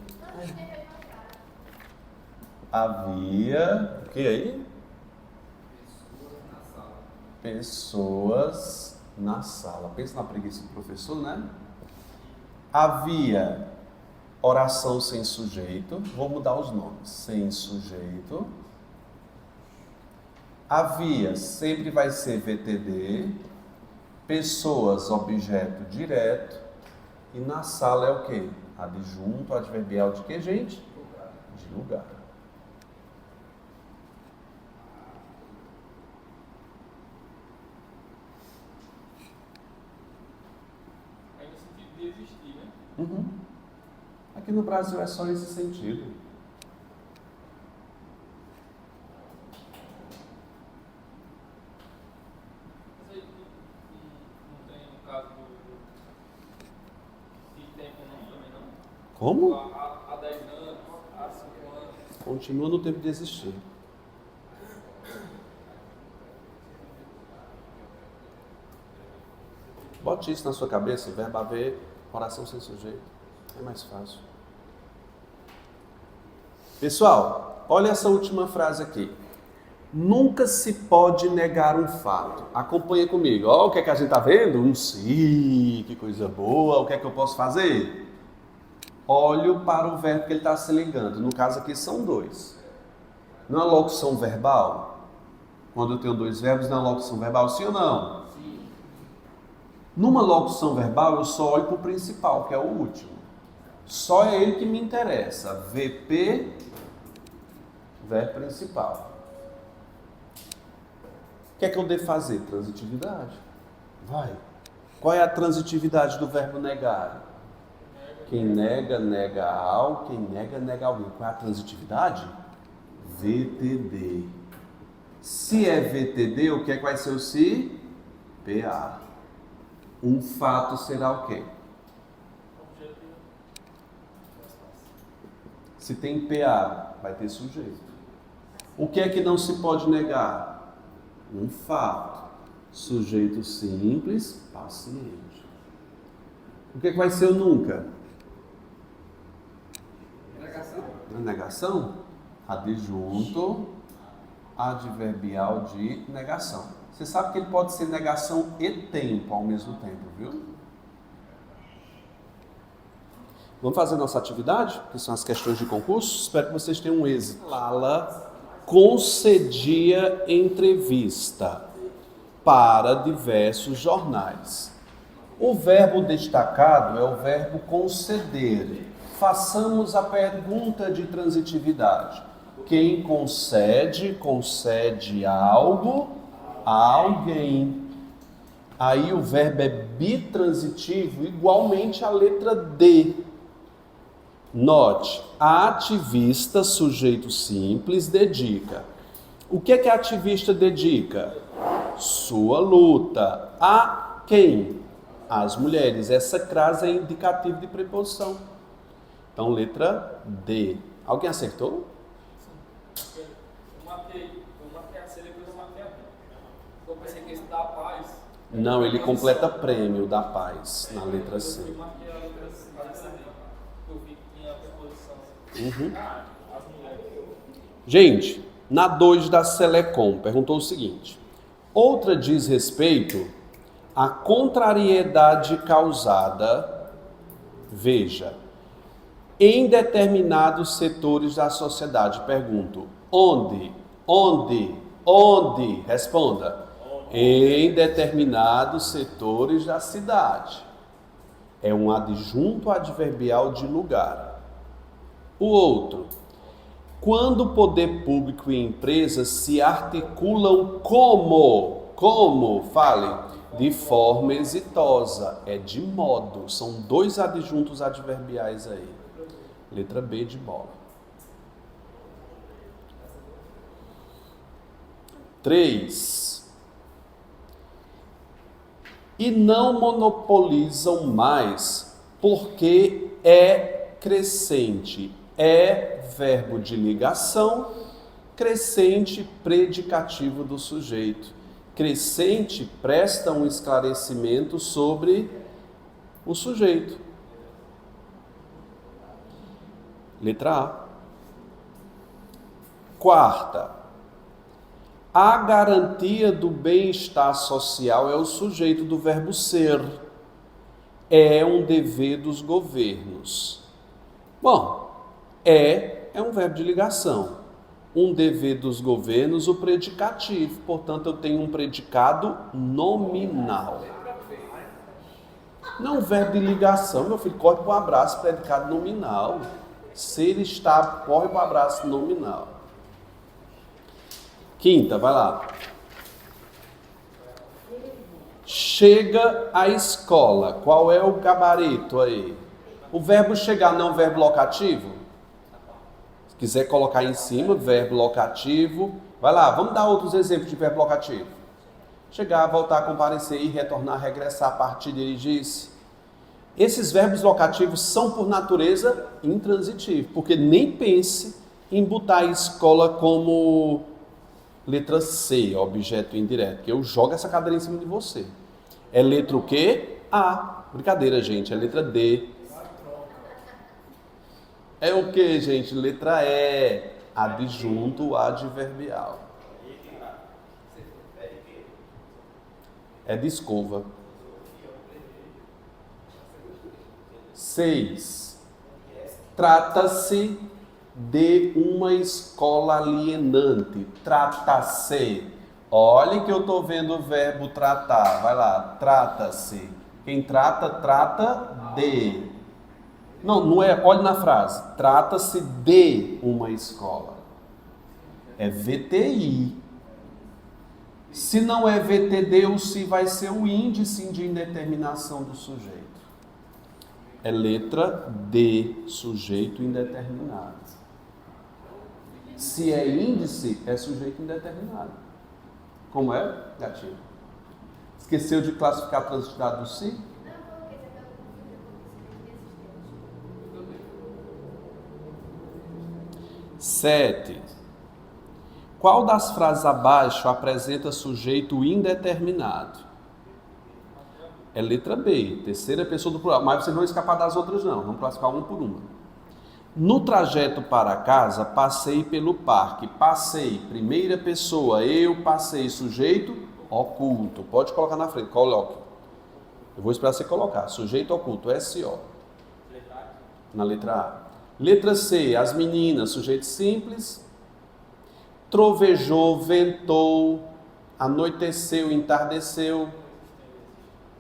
Havia... O que aí? Pessoas na sala. Pensa na preguiça do professor, né? Havia oração sem sujeito. Vou mudar os nomes. Sem sujeito. Havia sempre vai ser VTD. Pessoas, objeto direto. E na sala é o quê? Adjunto, adverbial de quê, gente? De lugar. Aí no sentido de existir, né? Uhum. Aqui no Brasil é só esse sentido. Mas aí não tem um caso de tempo não, também não? Como? Há 10 anos, há 5 anos. Continua no tempo de existir. Bote isso na sua cabeça, verbo haver, oração sem sujeito. É mais fácil. Pessoal, olha essa última frase aqui. Nunca se pode negar um fato. Acompanha comigo. Olha o que é que a gente está vendo? Um sim, que coisa boa. O que é que eu posso fazer? Olho para o verbo que ele está se ligando. No caso aqui são dois. Não é locução verbal? Quando eu tenho dois verbos, não é locução verbal, sim ou não? Sim. Numa locução verbal, eu só olho para o principal, que é o último. Só é ele que me interessa. VP, verbo principal. O que é que eu devo fazer? Transitividade. Vai. Qual é a transitividade do verbo negar? Quem nega, nega algo. Quem nega, nega alguém. Qual é a transitividade? VTD. Se é VTD, o que é que vai ser o se? PA. Um fato será o quê? Se tem PA, vai ter sujeito. O que é que não se pode negar? Um fato. Sujeito simples, paciente. O que é que vai ser o nunca? Negação. Na negação? Adjunto adverbial de negação. Você sabe que ele pode ser negação e tempo ao mesmo tempo, viu? Vamos fazer nossa atividade, que são as questões de concurso? Espero que vocês tenham um êxito. Lala concedia entrevista para diversos jornais. O verbo destacado é o verbo conceder. Façamos a pergunta de transitividade. Quem concede, concede algo a alguém. Aí o verbo é bitransitivo, igualmente a letra D. Note, a ativista, sujeito simples, dedica. O que é que a ativista dedica? Sua luta. A quem? Às mulheres. Essa crase é indicativo de preposição. Então, letra D. Alguém acertou? Eu matei a C, depois eu matei a B. Eu pensei que esse da paz. Não, ele completa prêmio da paz na letra C. Eu marquei a letra C. Eu vi que tinha a preposição. As mulheres. Gente, na 2 da Selecom, perguntou o seguinte. Outra diz respeito à contrariedade causada, veja, em determinados setores da sociedade. Pergunto, onde? Responda. Em determinados setores da cidade. É um adjunto adverbial de lugar. O outro, quando o poder público e empresas se articulam como, fale, de forma exitosa, é de modo, são 2 adjuntos adverbiais aí. Letra B de bola. 3. E não monopolizam mais, porque é crescente. É verbo de ligação, crescente predicativo do sujeito. Crescente presta um esclarecimento sobre o sujeito. Letra A. 4. A garantia do bem-estar social é o sujeito do verbo ser. É um dever dos governos. Bom, é um verbo de ligação. Um dever dos governos, o predicativo. Portanto, eu tenho um predicado nominal. Não verbo de ligação, meu filho, corre para o abraço, predicado nominal. Ser está, corre para o abraço nominal. 5, vai lá. Chega à escola. Qual é o gabarito aí? O verbo chegar não é um verbo locativo? Se quiser colocar em cima, verbo locativo. Vai lá, vamos dar outros exemplos de verbo locativo. Chegar, voltar, comparecer, ir, retornar, regressar, partir, dirigir-se. Esses verbos locativos são, por natureza, intransitivos, porque nem pense em botar a escola como letra C, objeto indireto, porque eu jogo essa cadeira em cima de você. É letra o quê? A. Brincadeira, gente, é letra D. É o que, gente? Letra E. Adjunto adverbial. É de escova. 6. Trata-se de uma escola alienante. Trata-se. Olhe que eu estou vendo o verbo tratar. Vai lá. Trata-se. Quem trata, trata de. Não é. Olhe na frase. Trata-se de uma escola. É VTI. Se não é VTD, o se vai ser o índice de indeterminação do sujeito. É letra D, sujeito indeterminado. Se é índice, é sujeito indeterminado. Como é, gatinho? Esqueceu de classificar transitivado do se? Sete. Qual das frases abaixo apresenta sujeito indeterminado? É letra B, terceira pessoa do plural. Mas vocês não vão escapar das outras não, vamos classificar uma por uma. No trajeto para casa, passei pelo parque. Passei, primeira pessoa, eu passei, sujeito oculto. Pode colocar na frente, coloque. Eu vou esperar você colocar. Sujeito oculto, SO. Na letra A. Letra C, as meninas, sujeito simples. Trovejou, ventou, anoiteceu, entardeceu.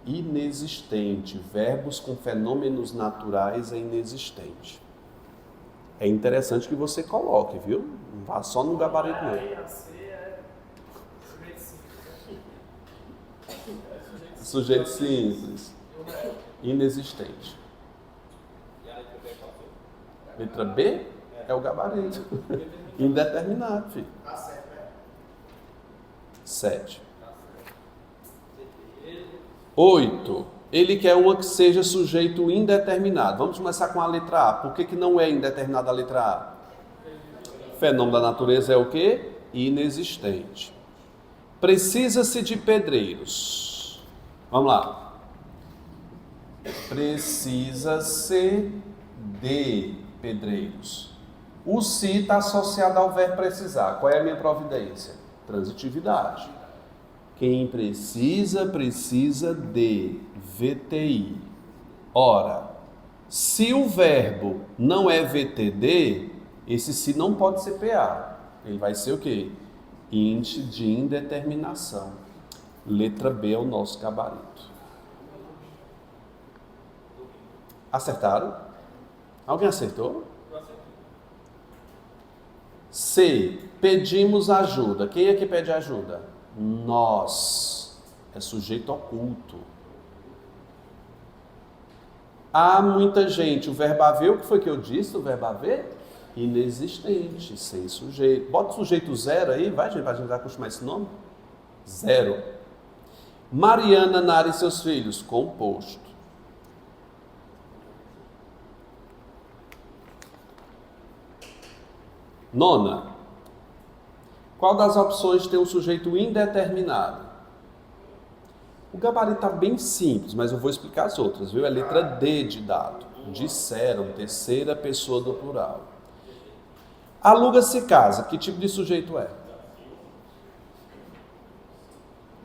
Inexistente. Verbos com fenômenos naturais é inexistente. É interessante que você coloque, viu? Não vá só no gabarito, não. Sujeito simples. Inexistente. Letra B é o gabarito. Indeterminado, filho. 7. 8. Ele quer uma que seja sujeito indeterminado. Vamos começar com a letra A. Por que não é indeterminada a letra A? Fenômeno da natureza é o quê? Inexistente. Precisa-se de pedreiros. Vamos lá. Precisa-se de pedreiros. O se está associado ao verbo precisar. Qual é a minha providência? Transitividade. Quem precisa, precisa de VTI. Ora, se o verbo não é VTD, esse se não pode ser PA. Ele vai ser o quê? Índice de indeterminação. Letra B é o nosso gabarito. Acertaram? Alguém acertou? C. Pedimos ajuda. Quem é que pede ajuda? Nós. É sujeito oculto. Há muita gente. O verbo haver, o que foi que eu disse? O verbo haver? Inexistente, sem sujeito. Bota o sujeito zero aí, vai, gente, para a gente acostumar esse nome. Zero. Mariana, Nara e seus filhos. Composto. Nona. Qual das opções tem um sujeito indeterminado? O gabarito está bem simples, mas eu vou explicar as outras, viu? É letra D de dado. Disseram, terceira pessoa do plural. Aluga-se casa. Que tipo de sujeito é?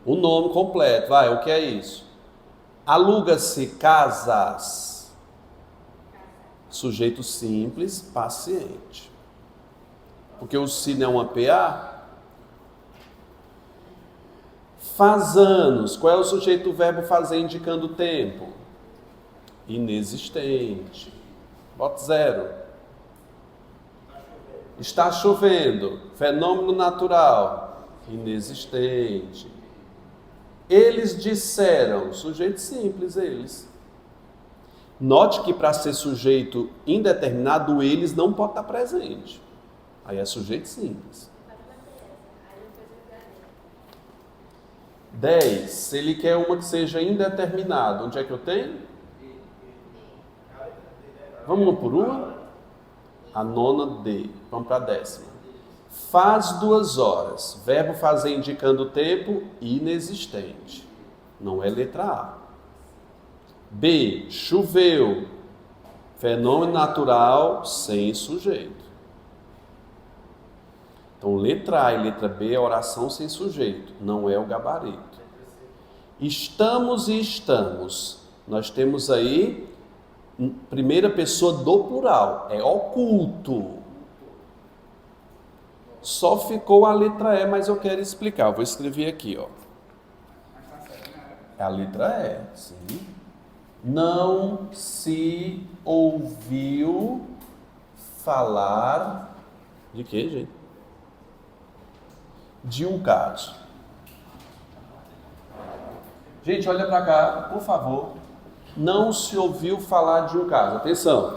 O nome completo. Vai, o que é isso? Aluga-se casas. Sujeito simples, paciente. Porque o se não é uma PA. Faz anos. Qual é o sujeito do verbo fazer indicando o tempo? Inexistente. Bota zero. Está chovendo. Fenômeno natural. Inexistente. Eles disseram. Sujeito simples, eles. Note que para ser sujeito indeterminado, eles não pode estar presente. Aí é sujeito simples. 10. Se ele quer uma que seja indeterminada, onde é que eu tenho? Vamos uma por uma? A nona D. Vamos para a 10ª. Faz 2 horas. Verbo fazer indicando o tempo, inexistente. Não é letra A. B. Choveu. Fenômeno natural sem sujeito. Então, letra A e letra B é oração sem sujeito, não é o gabarito. Estamos e estamos. Nós temos aí primeira pessoa do plural, é oculto. Só ficou a letra E, mas eu quero explicar. Eu vou escrever aqui, ó. É a letra E, sim. Não se ouviu falar de quê, gente? De um caso. Gente, olha para cá, por favor. Não se ouviu falar de um caso. Atenção.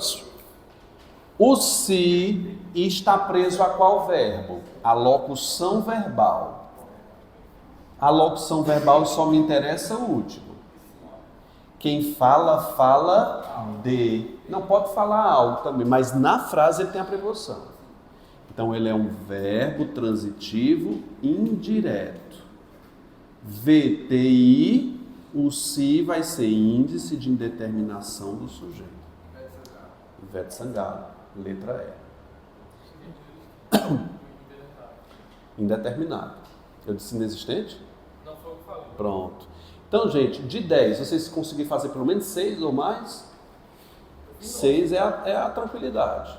O se está preso a qual verbo? A locução verbal. A locução verbal só me interessa o último. Quem fala, fala de. Não pode falar algo também, mas na frase ele tem a preposição. Então ele é um verbo transitivo indireto. VTI, o se vai ser índice de indeterminação do sujeito. Ivete Sangalo, letra E. Indeterminado. Eu disse inexistente? Não foi o que falei. Pronto. Então, gente, de 10, vocês conseguirem fazer pelo menos 6 ou mais? 6 é a tranquilidade.